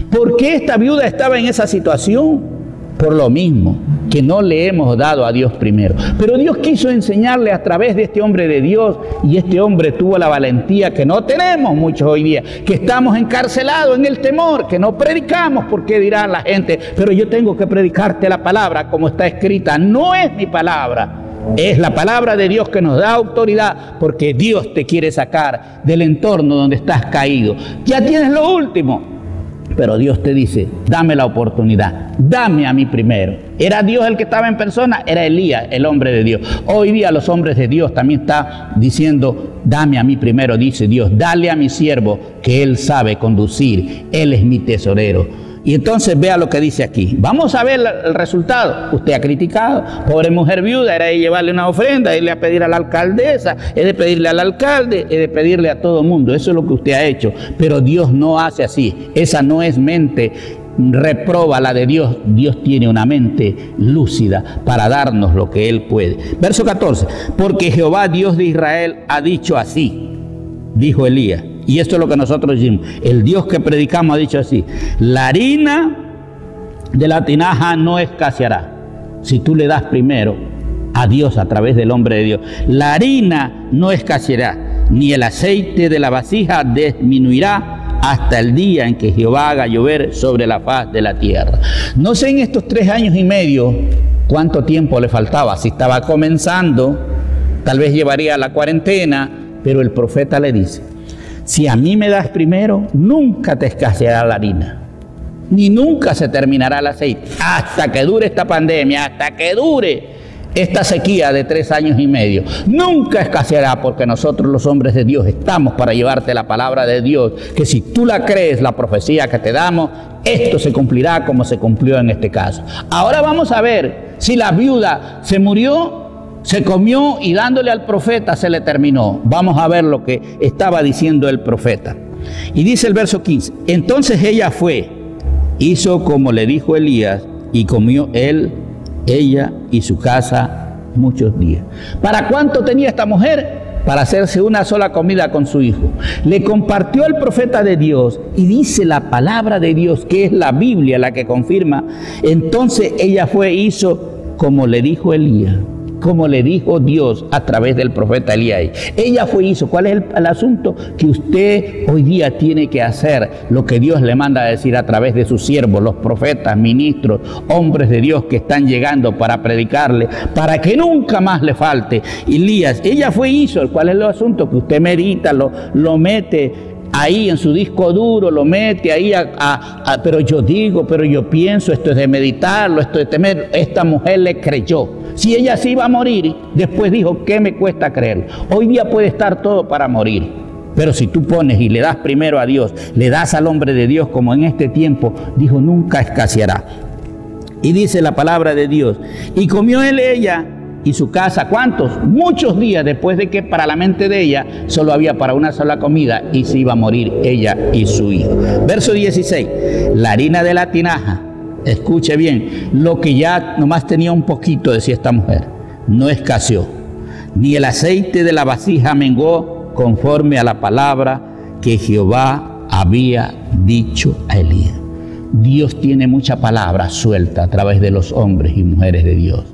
¿Por qué esta viuda estaba en esa situación? Por lo mismo, que no le hemos dado a Dios primero. Pero Dios quiso enseñarle a través de este hombre de Dios, y este hombre tuvo la valentía que no tenemos muchos hoy día, que estamos encarcelados en el temor, que no predicamos porque dirá la gente, pero yo tengo que predicarte la palabra como está escrita. No es mi palabra, es la palabra de Dios que nos da autoridad, porque Dios te quiere sacar del entorno donde estás caído. Ya tienes lo último, pero Dios te dice, dame la oportunidad, dame a mí primero. ¿Era Dios el que estaba en persona? Era Elías, el hombre de Dios. Hoy día los hombres de Dios también están diciendo, dame a mí primero, dice Dios, dale a mi siervo que él sabe conducir, él es mi tesorero. Y entonces vea lo que dice aquí. Vamos a ver el resultado. Usted ha criticado, pobre mujer viuda, era de llevarle una ofrenda, irle a pedir a la alcaldesa, es de pedirle al alcalde, es de pedirle a todo el mundo. Eso es lo que usted ha hecho. Pero Dios no hace así. Esa no es mente reproba la de Dios. Dios tiene una mente lúcida para darnos lo que Él puede. Verso 14. Porque Jehová Dios de Israel ha dicho así, dijo Elías. Y esto es lo que nosotros decimos. El Dios que predicamos ha dicho así: la harina de la tinaja no escaseará si tú le das primero a Dios a través del hombre de Dios. La harina no escaseará, ni el aceite de la vasija disminuirá hasta el día en que Jehová haga llover sobre la faz de la tierra. No sé en estos 3 años y medio cuánto tiempo le faltaba. Si estaba comenzando, tal vez llevaría la cuarentena, pero el profeta le dice: si a mí me das primero, nunca te escaseará la harina, ni nunca se terminará el aceite, hasta que dure esta pandemia, hasta que dure esta sequía de 3 años y medio. Nunca escaseará, porque nosotros los hombres de Dios estamos para llevarte la palabra de Dios, que si tú la crees, la profecía que te damos, esto se cumplirá como se cumplió en este caso. Ahora vamos a ver si la viuda se murió, se comió y dándole al profeta se le terminó. Vamos a ver lo que estaba diciendo el profeta. Y dice el verso 15: entonces ella fue, hizo como le dijo Elías, y comió él, ella y su casa muchos días. ¿Para cuánto tenía esta mujer? Para hacerse una sola comida con su hijo. Le compartió el profeta de Dios, y dice la palabra de Dios, que es la Biblia la que confirma. Entonces ella fue, hizo como le dijo Elías, como le dijo Dios a través del profeta Elías. Ella fue, hizo. ¿Cuál es el asunto? Que usted hoy día tiene que hacer lo que Dios le manda a decir a través de sus siervos, los profetas, ministros, hombres de Dios que están llegando para predicarle, para que nunca más le falte. Elías, ella fue, hizo. ¿Cuál es el asunto? Que usted medita, lo mete ahí en su disco duro, lo mete ahí pero yo digo, pero yo pienso, esto es de meditarlo, esto es de temer. Esta mujer le creyó. Si ella se iba a morir, después dijo, ¿qué me cuesta creerlo? Hoy día puede estar todo para morir, pero si tú pones y le das primero a Dios, le das al hombre de Dios, como en este tiempo, dijo, nunca escaseará. Y dice la palabra de Dios: y comió él, ella y su casa, ¿cuántos? Muchos días, después de que para la mente de ella solo había para una sola comida, y se iba a morir ella y su hijo. Verso 16: la harina de la tinaja, escuche bien, lo que ya nomás tenía un poquito, decía esta mujer, no escaseó, ni el aceite de la vasija menguó, conforme a la palabra que Jehová había dicho a Elías. Dios tiene mucha palabra suelta a través de los hombres y mujeres de Dios,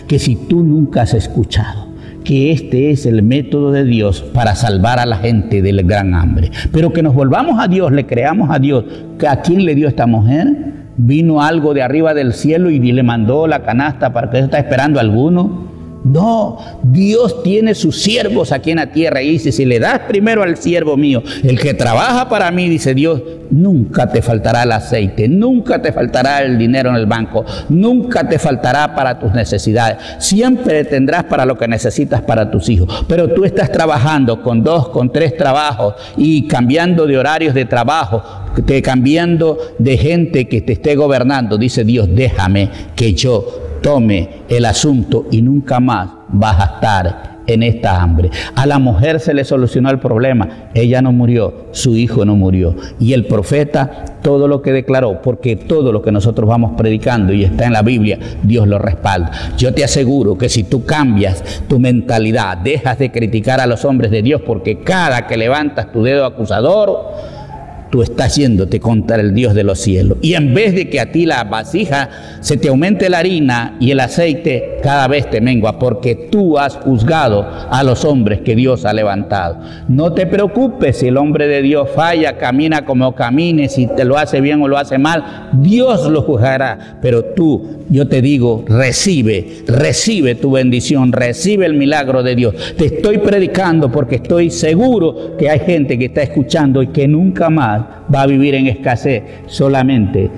que si tú nunca has escuchado que este es el método de Dios para salvar a la gente del gran hambre, pero que nos volvamos a Dios, le creamos a Dios. ¿A quién le dio esta mujer? ¿Vino algo de arriba del cielo y le mandó la canasta para que está esperando a alguno? No, Dios tiene sus siervos aquí en la tierra, y dice: si le das primero al siervo mío, el que trabaja para mí, dice Dios, nunca te faltará el aceite, nunca te faltará el dinero en el banco, nunca te faltará para tus necesidades, siempre tendrás para lo que necesitas para tus hijos. Pero tú estás trabajando con 2, con 3 trabajos, y cambiando de horarios de trabajo, cambiando de gente que te esté gobernando. Dice Dios: déjame que yo tome el asunto, y nunca más vas a estar en esta hambre. A la mujer se le solucionó el problema, ella no murió, su hijo no murió. Y el profeta todo lo que declaró, porque todo lo que nosotros vamos predicando y está en la Biblia, Dios lo respalda. Yo te aseguro que si tú cambias tu mentalidad, dejas de criticar a los hombres de Dios, porque cada que levantas tu dedo acusador, tú estás yéndote contra el Dios de los cielos. Y en vez de que a ti la vasija se te aumente la harina y el aceite, cada vez te mengua, porque tú has juzgado a los hombres que Dios ha levantado. No te preocupes si el hombre de Dios falla, camina como camine, si te lo hace bien o lo hace mal, Dios lo juzgará. Pero tú, yo te digo, recibe tu bendición, recibe el milagro de Dios. Te estoy predicando porque estoy seguro que hay gente que está escuchando y que nunca más va a vivir en escasez, solamente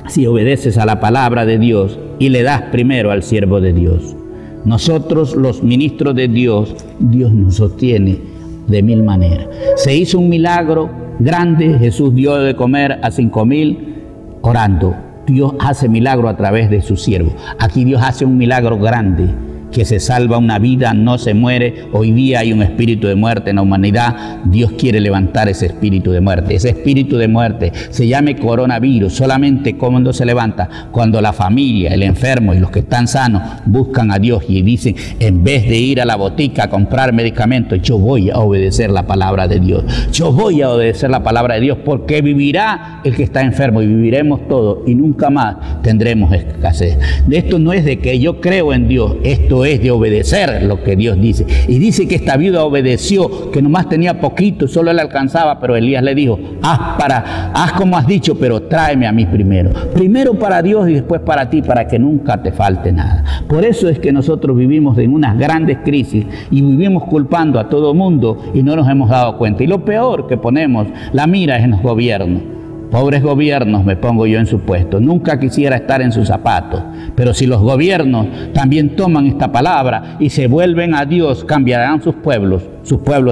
si obedeces a la palabra de Dios y le das primero al siervo de Dios. Nosotros, los ministros de Dios, Dios nos sostiene de mil maneras. Se hizo un milagro grande, Jesús dio de comer a 5,000 orando. Dios hace milagro a través de su siervo. Aquí Dios hace un milagro grande, que se salva una vida, no se muere. Hoy día hay un espíritu de muerte en la humanidad. Dios quiere levantar ese espíritu de muerte. Ese espíritu de muerte se llame coronavirus. Solamente cuando se levanta, cuando la familia, el enfermo y los que están sanos buscan a Dios y dicen, en vez de ir a la botica a comprar medicamentos, yo voy a obedecer la palabra de Dios. Yo voy a obedecer la palabra de Dios, porque vivirá el que está enfermo y viviremos todos y nunca más tendremos escasez. De esto no es de que yo creo en Dios, esto es de obedecer lo que Dios dice. Y dice que esta viuda obedeció, que nomás tenía poquito, solo le alcanzaba, pero Elías le dijo, haz como has dicho, pero tráeme a mí primero. Primero para Dios y después para ti, para que nunca te falte nada. Por eso es que nosotros vivimos en unas grandes crisis y vivimos culpando a todo mundo y no nos hemos dado cuenta. Y lo peor que ponemos la mira es en los gobiernos. Pobres gobiernos, me pongo yo en su puesto. Nunca quisiera estar en sus zapatos. Pero si los gobiernos también toman esta palabra y se vuelven a Dios, cambiarán sus pueblos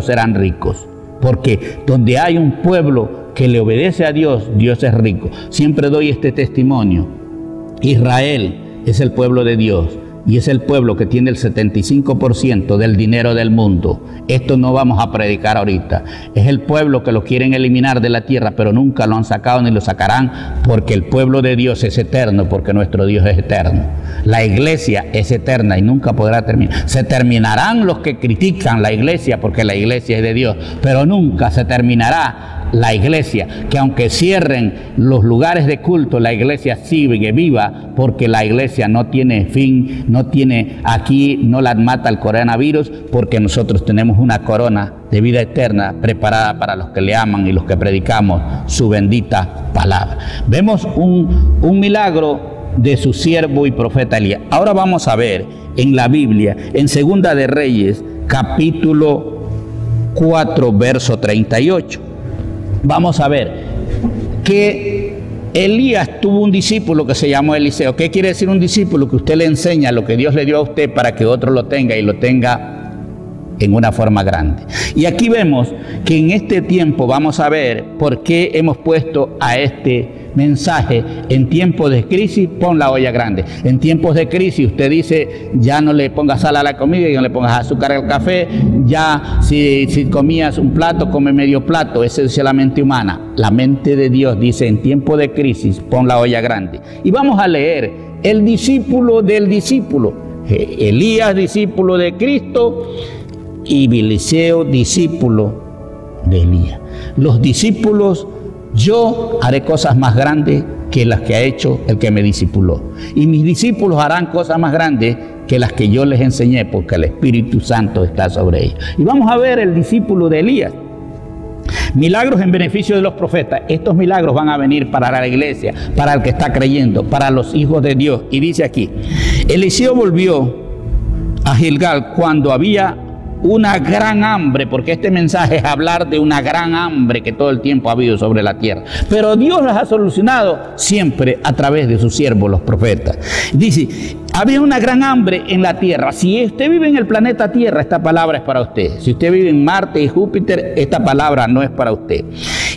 serán ricos. Porque donde hay un pueblo que le obedece a Dios, Dios es rico. Siempre doy este testimonio. Israel es el pueblo de Dios. Y es el pueblo que tiene el 75% del dinero del mundo. Esto no vamos a predicar ahorita. Es el pueblo que lo quieren eliminar de la tierra, pero nunca lo han sacado ni lo sacarán, porque el pueblo de Dios es eterno, porque nuestro Dios es eterno. La iglesia es eterna y nunca podrá terminar. Se terminarán los que critican la iglesia, porque la iglesia es de Dios, pero nunca se terminará la iglesia, que aunque cierren los lugares de culto, la iglesia sigue viva, porque la iglesia no tiene fin, aquí no la mata el coronavirus, porque nosotros tenemos una corona de vida eterna preparada para los que le aman y los que predicamos su bendita palabra. Vemos un milagro de su siervo y profeta Elías. Ahora vamos a ver en la Biblia, en Segunda de Reyes, capítulo 4, verso 38. Vamos a ver que Elías tuvo un discípulo que se llamó Eliseo. ¿Qué quiere decir un discípulo? Que usted le enseña lo que Dios le dio a usted para que otro lo tenga y lo tenga en una forma grande. Y aquí vemos que en este tiempo vamos a ver por qué hemos puesto a este mensaje: en tiempos de crisis pon la olla grande. En tiempos de crisis usted dice, ya no le pongas sal a la comida y no le pongas azúcar al café, ya si comías un plato, come medio plato. Esa es la mente humana. La mente de Dios dice, en tiempo de crisis pon la olla grande. Y vamos a leer el discípulo del discípulo. Elías, discípulo de Cristo, y Eliseo, discípulo de Elías. Los discípulos: yo haré cosas más grandes que las que ha hecho el que me discipuló, y mis discípulos harán cosas más grandes que las que yo les enseñé, porque el Espíritu Santo está sobre ellos. Y vamos a ver el discípulo de Elías. Milagros en beneficio de los profetas. Estos milagros van a venir para la iglesia, para el que está creyendo, para los hijos de Dios. Y dice aquí: Eliseo volvió a Gilgal cuando había una gran hambre, porque este mensaje es hablar de una gran hambre que todo el tiempo ha habido sobre la tierra. Pero Dios las ha solucionado siempre a través de sus siervos, los profetas. Dice, había una gran hambre en la tierra. Si usted vive en el planeta Tierra, esta palabra es para usted. Si usted vive en Marte y Júpiter, esta palabra no es para usted.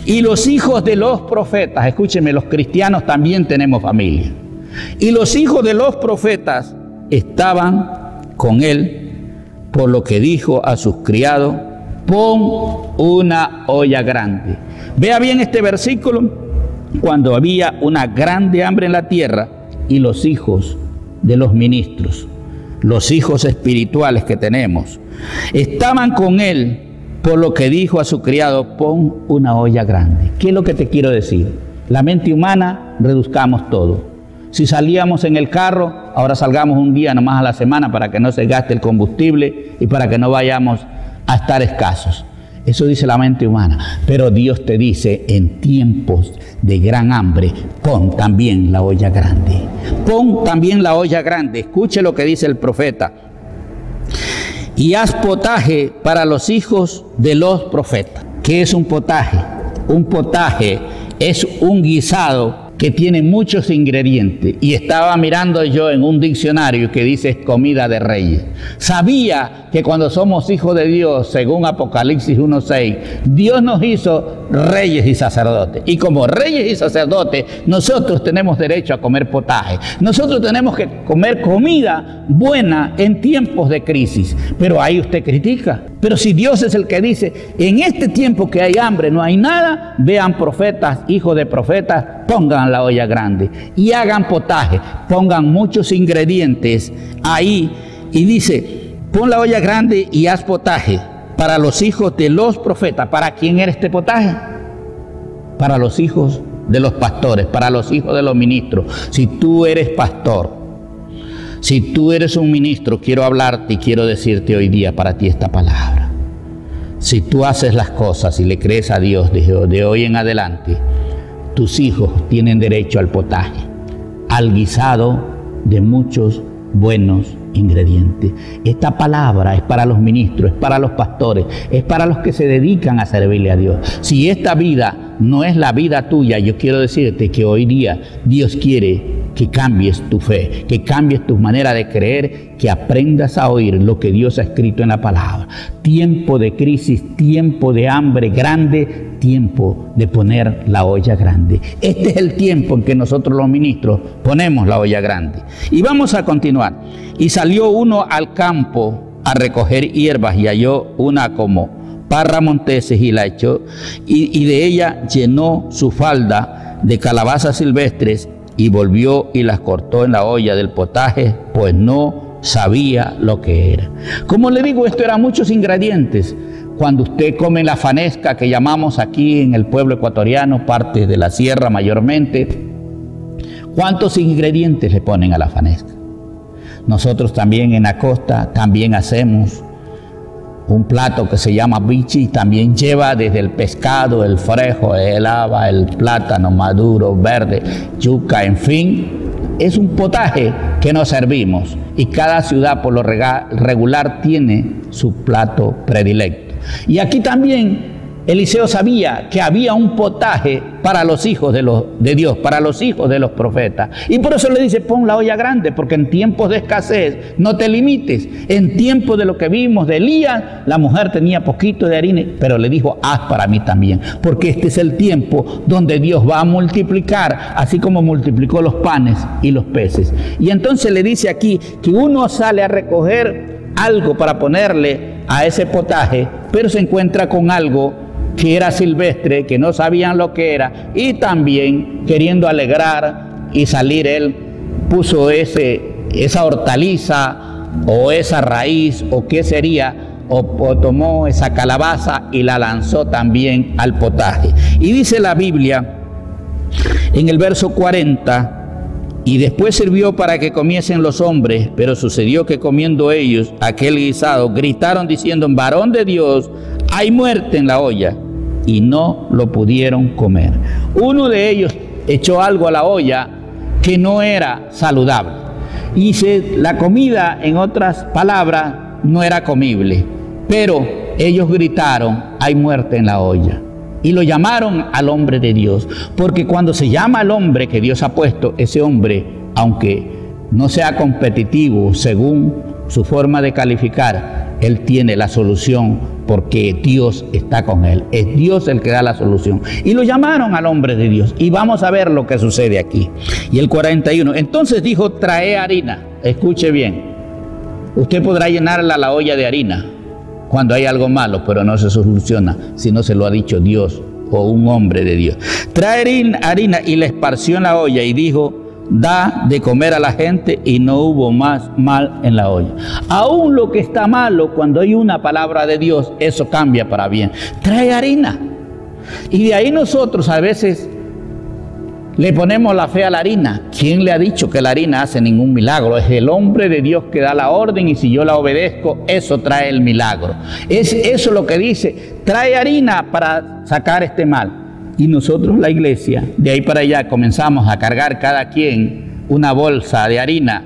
Y los hijos de los profetas, escúcheme, los cristianos también tenemos familia. Y los hijos de los profetas estaban con él por lo que dijo a sus criados: pon una olla grande. Vea bien este versículo: cuando había una grande hambre en la tierra, y los hijos de los ministros, los hijos espirituales que tenemos, estaban con él, por lo que dijo a su criado: pon una olla grande. ¿Qué es lo que te quiero decir? La mente humana, reduzcamos todo. Si salíamos en el carro, ahora salgamos un día nomás a la semana para que no se gaste el combustible y para que no vayamos a estar escasos. Eso dice la mente humana. Pero Dios te dice: en tiempos de gran hambre, pon también la olla grande. Pon también la olla grande. Escuche lo que dice el profeta: y haz potaje para los hijos de los profetas. ¿Qué es un potaje? Un potaje es un guisado que tiene muchos ingredientes, y estaba mirando yo en un diccionario que dice comida de reyes. Sabía que cuando somos hijos de Dios, según Apocalipsis 1:6, Dios nos hizo reyes y sacerdotes, y como reyes y sacerdotes nosotros tenemos derecho a comer potaje. Nosotros tenemos que comer comida buena en tiempos de crisis. Pero ahí usted critica. Pero si Dios es el que dice: en este tiempo que hay hambre, no hay nada, vean profetas, hijos de profetas, pongan la olla grande y hagan potaje, pongan muchos ingredientes ahí, y dice: pon la olla grande y haz potaje para los hijos de los profetas. ¿Para quién era este potaje? Para los hijos de los pastores, para los hijos de los ministros. Si tú eres pastor, si tú eres un ministro, quiero hablarte y quiero decirte hoy día para ti esta palabra. Si tú haces las cosas y le crees a Dios de hoy en adelante, tus hijos tienen derecho al potaje, al guisado de muchos buenos ingredientes. Esta palabra es para los ministros, es para los pastores, es para los que se dedican a servirle a Dios. Si esta vida no es la vida tuya, yo quiero decirte que hoy día Dios quiere que cambies tu fe, que cambies tu manera de creer, que aprendas a oír lo que Dios ha escrito en la palabra. Tiempo de crisis, tiempo de hambre grande, tiempo de poner la olla grande. Este es el tiempo en que nosotros los ministros ponemos la olla grande. Y vamos a continuar. Y salió uno al campo a recoger hierbas y halló una como parra monteses y la echó, y de ella llenó su falda de calabazas silvestres, y volvió y las cortó en la olla del potaje, pues no sabía lo que era. Como le digo, esto eran muchos ingredientes. Cuando usted come la fanesca, que llamamos aquí en el pueblo ecuatoriano, parte de la sierra mayormente, ¿cuántos ingredientes le ponen a la fanesca? Nosotros también en la costa también hacemos un plato que se llama bichi, también lleva desde el pescado, el frejo, el haba, el plátano maduro, verde, yuca, en fin. Es un potaje que nos servimos, y cada ciudad por lo regular tiene su plato predilecto. Y aquí también Eliseo sabía que había un potaje para los hijos de Dios, para los hijos de los profetas. Y por eso le dice: pon la olla grande, porque en tiempos de escasez no te limites. En tiempos de lo que vimos de Elías, la mujer tenía poquito de harina, pero le dijo: haz para mí también, porque este es el tiempo donde Dios va a multiplicar, así como multiplicó los panes y los peces. Y entonces le dice aquí que uno sale a recoger algo para ponerle a ese potaje, pero se encuentra con algo que era silvestre, que no sabían lo que era, y también queriendo alegrar y salir, él puso esa hortaliza o esa raíz o qué sería, o tomó esa calabaza y la lanzó también al potaje. Y dice la Biblia en el verso 40: y después sirvió para que comiesen los hombres, pero sucedió que comiendo ellos aquel guisado, gritaron diciendo: varón de Dios, hay muerte en la olla, y no lo pudieron comer. Uno de ellos echó algo a la olla que no era saludable, y la comida, en otras palabras, no era comible, pero ellos gritaron: hay muerte en la olla. Y lo llamaron al hombre de Dios, porque cuando se llama al hombre que Dios ha puesto, ese hombre, aunque no sea competitivo según su forma de calificar, él tiene la solución, porque Dios está con él. Es Dios el que da la solución. Y lo llamaron al hombre de Dios. Y vamos a ver lo que sucede aquí. Y el 41, entonces dijo: trae harina. Escuche bien. Usted podrá llenarla la olla de harina cuando hay algo malo, pero no se soluciona si no se lo ha dicho Dios o un hombre de Dios. Trae harina y la esparció en la olla y dijo, da de comer a la gente, y no hubo más mal en la olla. Aún lo que está malo, cuando hay una palabra de Dios, eso cambia para bien. Trae harina. Y de ahí nosotros a veces le ponemos la fe a la harina. ¿Quién le ha dicho que la harina hace ningún milagro? Es el hombre de Dios que da la orden, y si yo la obedezco, eso trae el milagro. Es eso lo que dice, trae harina para sacar este mal. Y nosotros, la iglesia, de ahí para allá comenzamos a cargar cada quien una bolsa de harina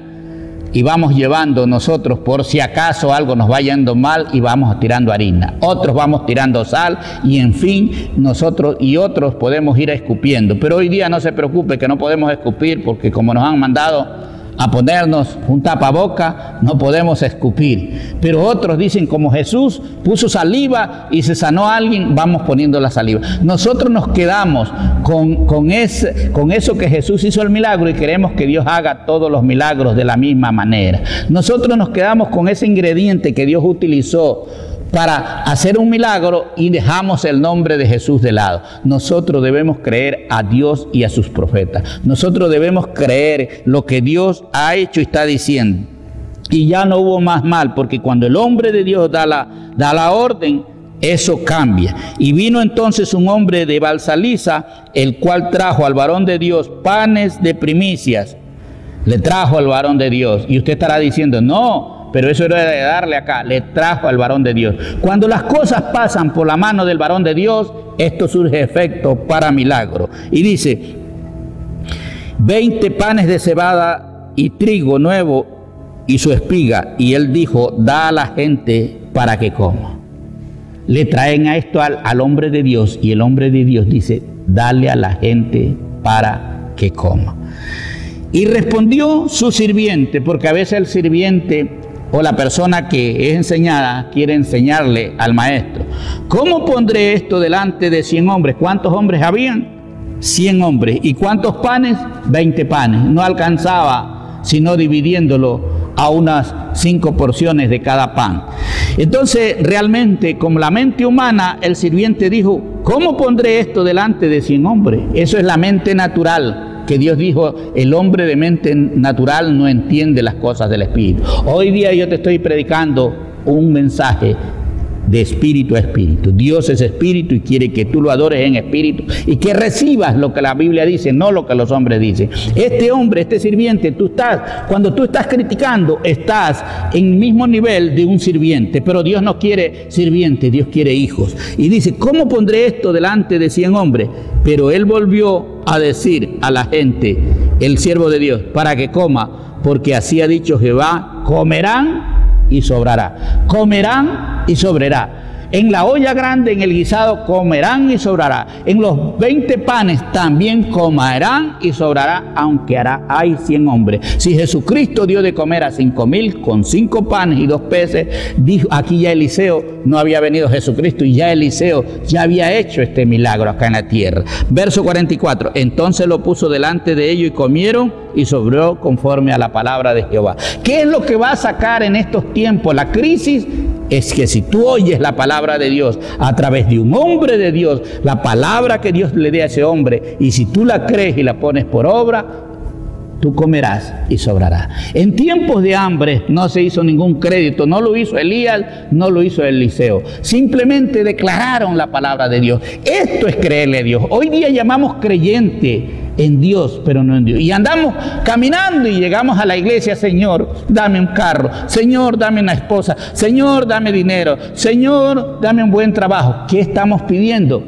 y vamos llevando nosotros por si acaso algo nos va yendo mal, y vamos tirando harina. Otros vamos tirando sal, y en fin, nosotros y otros podemos ir escupiendo. Pero hoy día no se preocupe que no podemos escupir, porque como nos han mandado a ponernos un tapaboca, no podemos escupir. Pero otros dicen, como Jesús puso saliva y se sanó a alguien, vamos poniendo la saliva. Nosotros nos quedamos con eso que Jesús hizo el milagro, y queremos que Dios haga todos los milagros de la misma manera. Nosotros nos quedamos con ese ingrediente que Dios utilizó para hacer un milagro, y dejamos el nombre de Jesús de lado. Nosotros debemos creer a Dios y a sus profetas. Nosotros debemos creer lo que Dios ha hecho y está diciendo. Y ya no hubo más mal, porque cuando el hombre de Dios da la orden, eso cambia. Y vino entonces un hombre de Balsaliza, el cual trajo al varón de Dios panes de primicias. Le trajo al varón de Dios. Y usted estará diciendo, no, pero eso era de darle acá. Le trajo al varón de Dios. Cuando las cosas pasan por la mano del varón de Dios, esto surge efecto para milagro. Y dice, 20 panes de cebada y trigo nuevo y su espiga. Y él dijo, da a la gente para que coma. Le traen a esto al hombre de Dios, y el hombre de Dios dice, dale a la gente para que coma. Y respondió su sirviente, porque a veces el sirviente o la persona que es enseñada quiere enseñarle al maestro. ¿Cómo pondré esto delante de 100 hombres? ¿Cuántos hombres habían? 100 hombres. ¿Y cuántos panes? 20 panes. No alcanzaba, sino dividiéndolo a unas 5 porciones de cada pan. Entonces, realmente, como la mente humana, el sirviente dijo, ¿cómo pondré esto delante de 100 hombres? Eso es la mente natural. Que Dios dijo, el hombre de mente natural no entiende las cosas del espíritu. Hoy día yo te estoy predicando un mensaje de espíritu a espíritu. Dios es espíritu y quiere que tú lo adores en espíritu y que recibas lo que la Biblia dice, no lo que los hombres dicen. Este hombre, este sirviente, cuando tú estás criticando, estás en el mismo nivel de un sirviente, pero Dios no quiere sirvientes, Dios quiere hijos. Y dice, ¿cómo pondré esto delante de 100 hombres? Pero él volvió a decir a la gente, el siervo de Dios, para que coma, porque así ha dicho Jehová, comerán y sobrará. Comerán y sobrará. En la olla grande, en el guisado, comerán y sobrará. En los 20 panes también comerán y sobrará, aunque hay 100 hombres. Si Jesucristo dio de comer a 5,000 con 5 panes y 2 peces, dijo, aquí ya Eliseo, no había venido Jesucristo, y ya Eliseo ya había hecho este milagro acá en la tierra. Verso 44, entonces lo puso delante de ellos y comieron y sobró conforme a la palabra de Jehová. ¿Qué es lo que va a sacar en estos tiempos la crisis? Es que si tú oyes la palabra de Dios a través de un hombre de Dios, la palabra que Dios le dé a ese hombre, y si tú la crees y la pones por obra, tú comerás y sobrarás. En tiempos de hambre no se hizo ningún crédito, no lo hizo Elías, no lo hizo Eliseo. Simplemente declararon la palabra de Dios. Esto es creerle a Dios. Hoy día llamamos creyente en Dios, pero no en Dios. Y andamos caminando y llegamos a la iglesia, Señor, dame un carro, Señor, dame una esposa, Señor, dame dinero, Señor, dame un buen trabajo. ¿Qué estamos pidiendo?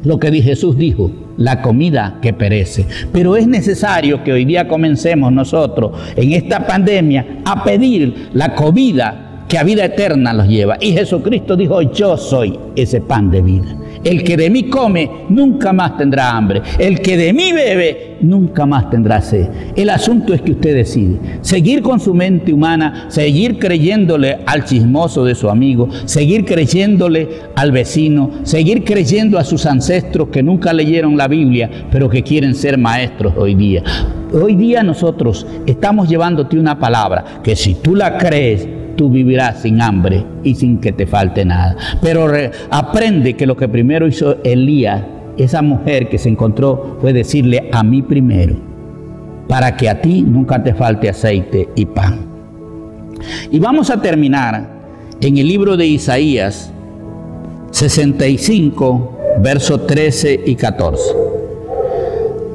Lo que Jesús dijo, la comida que perece. Pero es necesario que hoy día comencemos nosotros en esta pandemia a pedir la comida que a vida eterna los lleva. Y Jesucristo dijo, yo soy ese pan de vida. El que de mí come nunca más tendrá hambre. El que de mí bebe nunca más tendrá sed. El asunto es que usted decide seguir con su mente humana, seguir creyéndole al chismoso de su amigo, seguir creyéndole al vecino, seguir creyendo a sus ancestros que nunca leyeron la Biblia, pero que quieren ser maestros hoy día. Hoy día nosotros estamos llevándote una palabra que si tú la crees, tú vivirás sin hambre y sin que te falte nada. Pero aprende que lo que primero hizo Elías, esa mujer que se encontró, fue decirle a mí primero, para que a ti nunca te falte aceite y pan. Y vamos a terminar en el libro de Isaías 65, versos 13 y 14.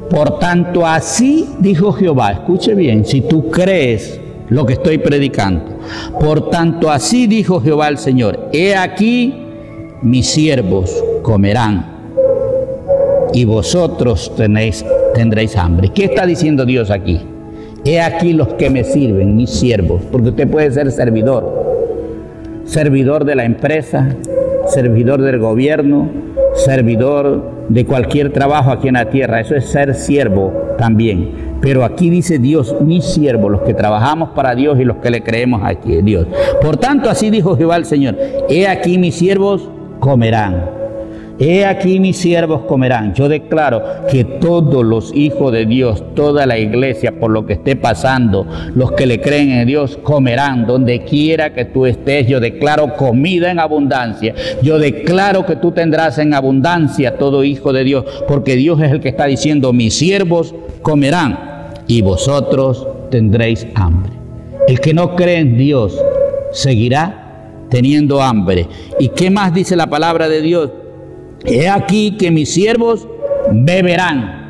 Por tanto, así dijo Jehová, escuche bien, si tú crees lo que estoy predicando. Por tanto, así dijo Jehová el Señor, he aquí mis siervos comerán y vosotros tendréis hambre. ¿Qué está diciendo Dios aquí? He aquí los que me sirven, mis siervos, porque usted puede ser servidor de la empresa, servidor del gobierno, servidor de cualquier trabajo aquí en la tierra. Eso es ser siervo también. Pero aquí dice Dios, mis siervos, los que trabajamos para Dios y los que le creemos aquí a Dios. Por tanto, así dijo Jehová el Señor, he aquí mis siervos comerán. He aquí mis siervos comerán. Yo declaro que todos los hijos de Dios, toda la iglesia, por lo que esté pasando, los que le creen en Dios, comerán donde quiera que tú estés. Yo declaro comida en abundancia. Yo declaro que tú tendrás en abundancia todo hijo de Dios, porque Dios es el que está diciendo, mis siervos comerán y vosotros tendréis hambre. El que no cree en Dios seguirá teniendo hambre. ¿Y qué más dice la palabra de Dios? He aquí que mis siervos beberán.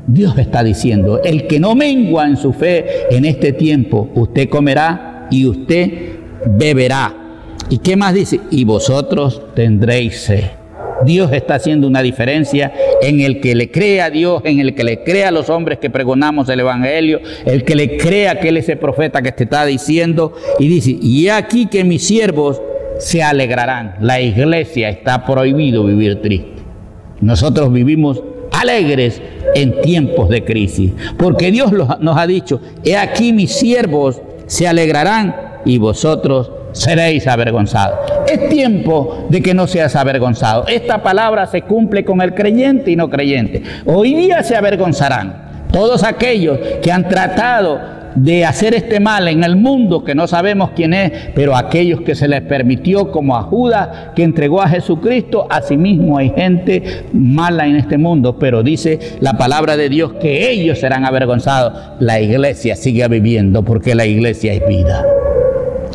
Dios está diciendo, el que no mengua en su fe en este tiempo, usted comerá y usted beberá. ¿Y qué más dice? Y vosotros tendréis sed. Dios está haciendo una diferencia en el que le cree a Dios, en el que le cree a los hombres que pregonamos el Evangelio, el que le crea que Él es el profeta que te está diciendo. Y dice, y aquí que mis siervos se alegrarán. La iglesia está prohibido vivir triste. Nosotros vivimos alegres en tiempos de crisis, porque Dios nos ha dicho, he aquí mis siervos se alegrarán y vosotros seréis avergonzados. Es tiempo de que no seas avergonzado. Esta palabra se cumple con el creyente y no creyente. Hoy día se avergonzarán todos aquellos que han tratado de hacer este mal en el mundo, que no sabemos quién es, pero aquellos que se les permitió, como a Judas, que entregó a Jesucristo. Asimismo hay gente mala en este mundo, pero dice la palabra de Dios que ellos serán avergonzados. La iglesia sigue viviendo, porque la iglesia es vida.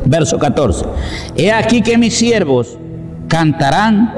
Verso 14. He aquí que mis siervos cantarán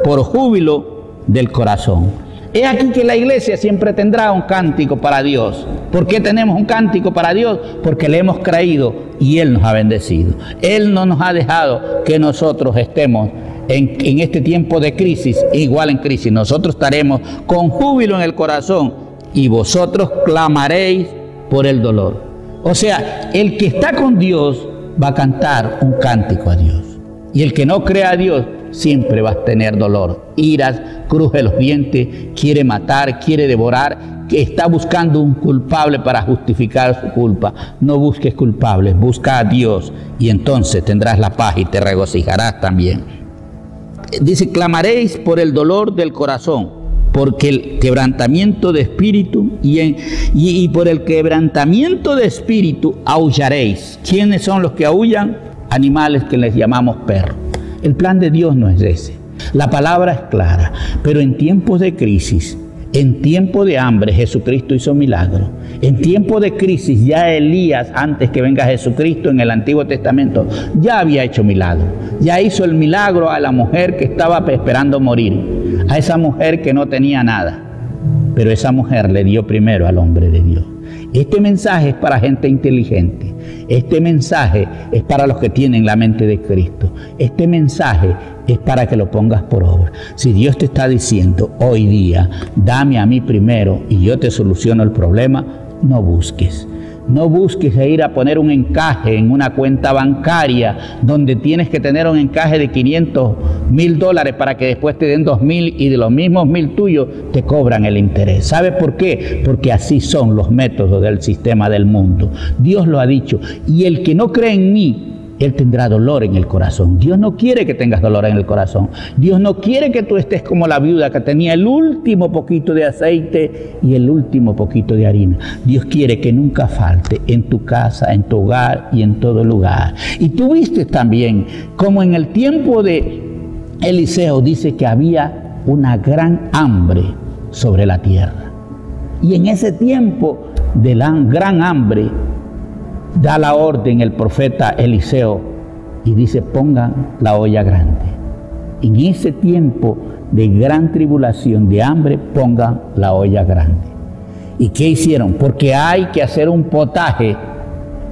por júbilo del corazón. He aquí que la iglesia siempre tendrá un cántico para Dios. ¿Por qué tenemos un cántico para Dios? Porque le hemos creído y Él nos ha bendecido. Él no nos ha dejado que nosotros estemos en este tiempo de crisis, igual en crisis. Nosotros estaremos con júbilo en el corazón y vosotros clamaréis por el dolor. O sea, el que está con Dios va a cantar un cántico a Dios. Y el que no cree a Dios siempre va a tener dolor, iras, cruje los dientes, quiere matar, quiere devorar, que está buscando un culpable para justificar su culpa. No busques culpables, busca a Dios y entonces tendrás la paz y te regocijarás también. Dice, clamaréis por el dolor del corazón, porque el quebrantamiento de espíritu y por el quebrantamiento de espíritu aullaréis. ¿Quiénes son los que aullan? Animales que les llamamos perros. El plan de Dios no es ese. La palabra es clara, pero en tiempos de crisis, en tiempo de hambre, Jesucristo hizo milagros. En tiempo de crisis, ya Elías, antes que venga Jesucristo en el Antiguo Testamento, ya había hecho milagros. Ya hizo el milagro a la mujer que estaba esperando morir, a esa mujer que no tenía nada. Pero esa mujer le dio primero al hombre de Dios. Este mensaje es para gente inteligente. Este mensaje es para los que tienen la mente de Cristo. Este mensaje es para que lo pongas por obra. Si Dios te está diciendo hoy día, dame a mí primero y yo te soluciono el problema, no busques. No busques ir a poner un encaje en una cuenta bancaria donde tienes que tener un encaje de $500,000 para que después te den 2,000 y de los mismos 1,000 tuyos te cobran el interés. ¿Sabes por qué? Porque así son los métodos del sistema del mundo. Dios lo ha dicho. Y el que no cree en mí, él tendrá dolor en el corazón. Dios no quiere que tengas dolor en el corazón. Dios no quiere que tú estés como la viuda que tenía el último poquito de aceite y el último poquito de harina. Dios quiere que nunca falte en tu casa, en tu hogar y en todo lugar. Y tú viste también como en el tiempo de Eliseo dice que había una gran hambre sobre la tierra. Y en ese tiempo de la gran hambre, da la orden el profeta Eliseo y dice: pongan la olla grande. En ese tiempo de gran tribulación, de hambre, pongan la olla grande. ¿Y qué hicieron? Porque hay que hacer un potaje.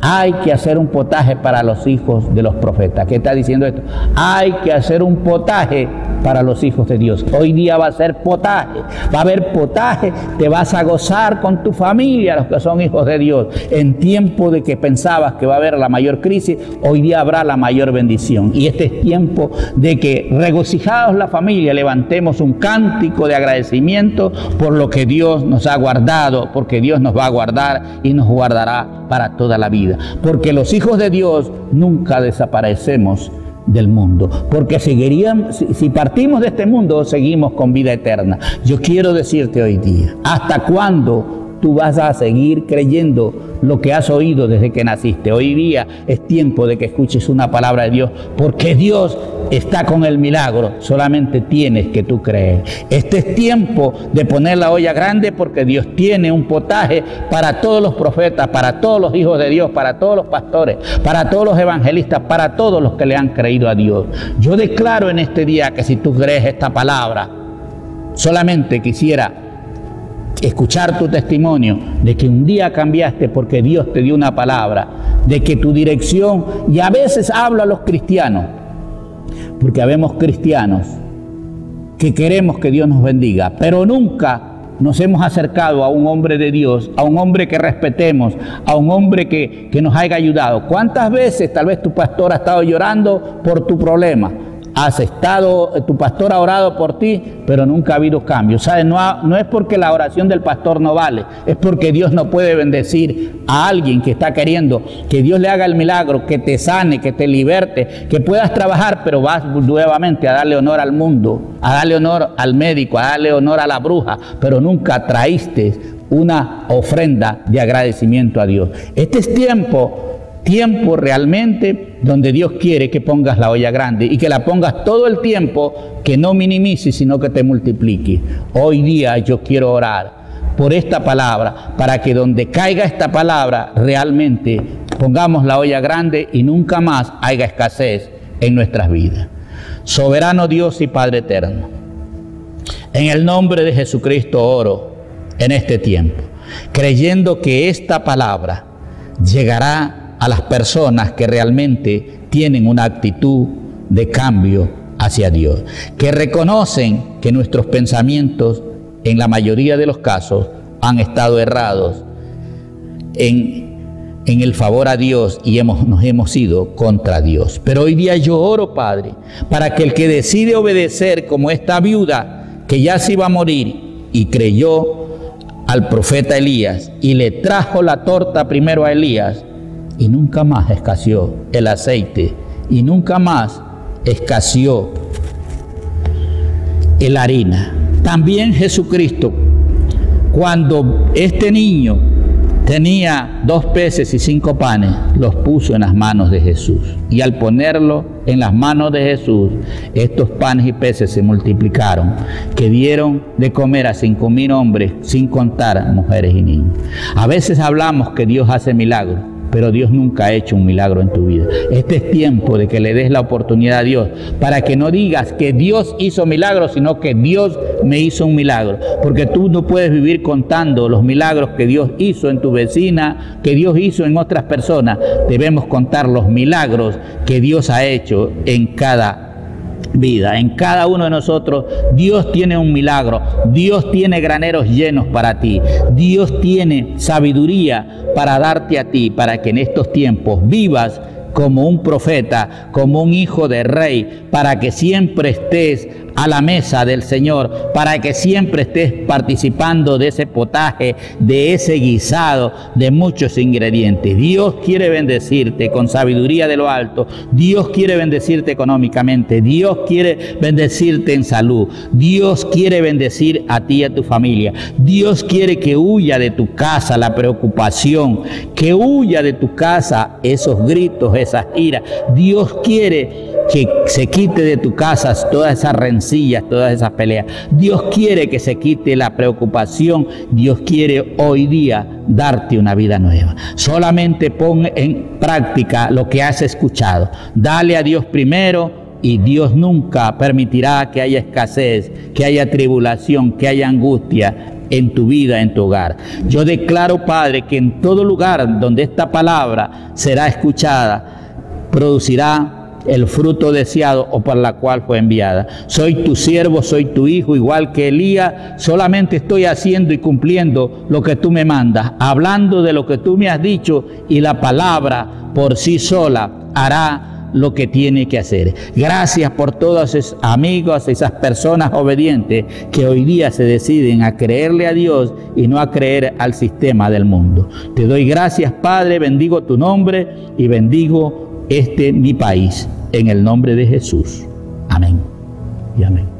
Hay que hacer un potaje para los hijos de los profetas. ¿Qué está diciendo esto? Hay que hacer un potaje para los hijos de Dios. Hoy día va a ser potaje. Va a haber potaje. Te vas a gozar con tu familia, los que son hijos de Dios. En tiempo de que pensabas que va a haber la mayor crisis, hoy día habrá la mayor bendición. Y este es tiempo de que, regocijados la familia, levantemos un cántico de agradecimiento por lo que Dios nos ha guardado, porque Dios nos va a guardar y nos guardará para toda la vida. Porque los hijos de Dios nunca desaparecemos del mundo, porque si partimos de este mundo, seguimos con vida eterna. Yo quiero decirte hoy día, ¿hasta cuándo tú vas a seguir creyendo lo que has oído desde que naciste? Hoy día es tiempo de que escuches una palabra de Dios, porque Dios está con el milagro, solamente tienes que tú creer. Este es tiempo de poner la olla grande, porque Dios tiene un potaje para todos los profetas, para todos los hijos de Dios, para todos los pastores, para todos los evangelistas, para todos los que le han creído a Dios. Yo declaro en este día que si tú crees esta palabra, solamente quisiera escuchar tu testimonio de que un día cambiaste porque Dios te dio una palabra, de que tu dirección, y a veces hablo a los cristianos, porque habemos cristianos que queremos que Dios nos bendiga, pero nunca nos hemos acercado a un hombre de Dios, a un hombre que respetemos, a un hombre que nos haya ayudado. ¿Cuántas veces tal vez tu pastor ha estado llorando por tu problema? Tu pastor ha orado por ti, pero nunca ha habido cambio. ¿Sabes? No es porque la oración del pastor no vale, es porque Dios no puede bendecir a alguien que está queriendo que Dios le haga el milagro, que te sane, que te liberte, que puedas trabajar, pero vas nuevamente a darle honor al mundo, a darle honor al médico, a darle honor a la bruja, pero nunca traíste una ofrenda de agradecimiento a Dios. Este es tiempo realmente donde Dios quiere que pongas la olla grande y que la pongas todo el tiempo, que no minimices, sino que te multipliques. Hoy día yo quiero orar por esta palabra, para que donde caiga esta palabra realmente pongamos la olla grande y nunca más haya escasez en nuestras vidas. Soberano Dios y Padre eterno, en el nombre de Jesucristo oro en este tiempo, creyendo que esta palabra llegará a las personas que realmente tienen una actitud de cambio hacia Dios, que reconocen que nuestros pensamientos en la mayoría de los casos han estado errados en el favor a Dios y nos hemos ido contra Dios. Pero hoy día yo oro, Padre, para que el que decide obedecer, como esta viuda que ya se iba a morir y creyó al profeta Elías y le trajo la torta primero a Elías, y nunca más escaseó el aceite, y nunca más escaseó la harina. También Jesucristo, cuando este niño tenía 2 peces y 5 panes, los puso en las manos de Jesús. Y al ponerlo en las manos de Jesús, estos panes y peces se multiplicaron, que dieron de comer a 5,000 hombres, sin contar mujeres y niños. A veces hablamos que Dios hace milagros, pero Dios nunca ha hecho un milagro en tu vida. Este es tiempo de que le des la oportunidad a Dios, para que no digas que Dios hizo milagros, sino que Dios me hizo un milagro. Porque tú no puedes vivir contando los milagros que Dios hizo en tu vecina, que Dios hizo en otras personas. Debemos contar los milagros que Dios ha hecho en cada vida. En cada uno de nosotros Dios tiene un milagro, Dios tiene graneros llenos para ti, Dios tiene sabiduría para darte a ti, para que en estos tiempos vivas como un profeta, como un hijo de rey, para que siempre estés a la mesa del Señor, para que siempre estés participando de ese potaje, de ese guisado, de muchos ingredientes. Dios quiere bendecirte con sabiduría de lo alto, Dios quiere bendecirte económicamente, Dios quiere bendecirte en salud, Dios quiere bendecir a ti y a tu familia, Dios quiere que huya de tu casa la preocupación, que huya de tu casa esos gritos, esas iras. Dios quiere que se quite de tu casa todas esas rencillas, todas esas peleas. Dios quiere que se quite la preocupación. Dios quiere hoy día darte una vida nueva. Solamente pon en práctica lo que has escuchado. Dale a Dios primero y Dios nunca permitirá que haya escasez, que haya tribulación, que haya angustia en tu vida, en tu hogar. Yo declaro, Padre, que en todo lugar donde esta palabra será escuchada, producirá el fruto deseado o por la cual fue enviada. Soy tu siervo, soy tu hijo, igual que Elías, solamente estoy haciendo y cumpliendo lo que tú me mandas, hablando de lo que tú me has dicho, y la palabra por sí sola hará lo que tiene que hacer. Gracias por todos esos amigos, esas personas obedientes que hoy día se deciden a creerle a Dios y no a creer al sistema del mundo. Te doy gracias, Padre, bendigo tu nombre y bendigo mi país, en el nombre de Jesús. Amén y amén.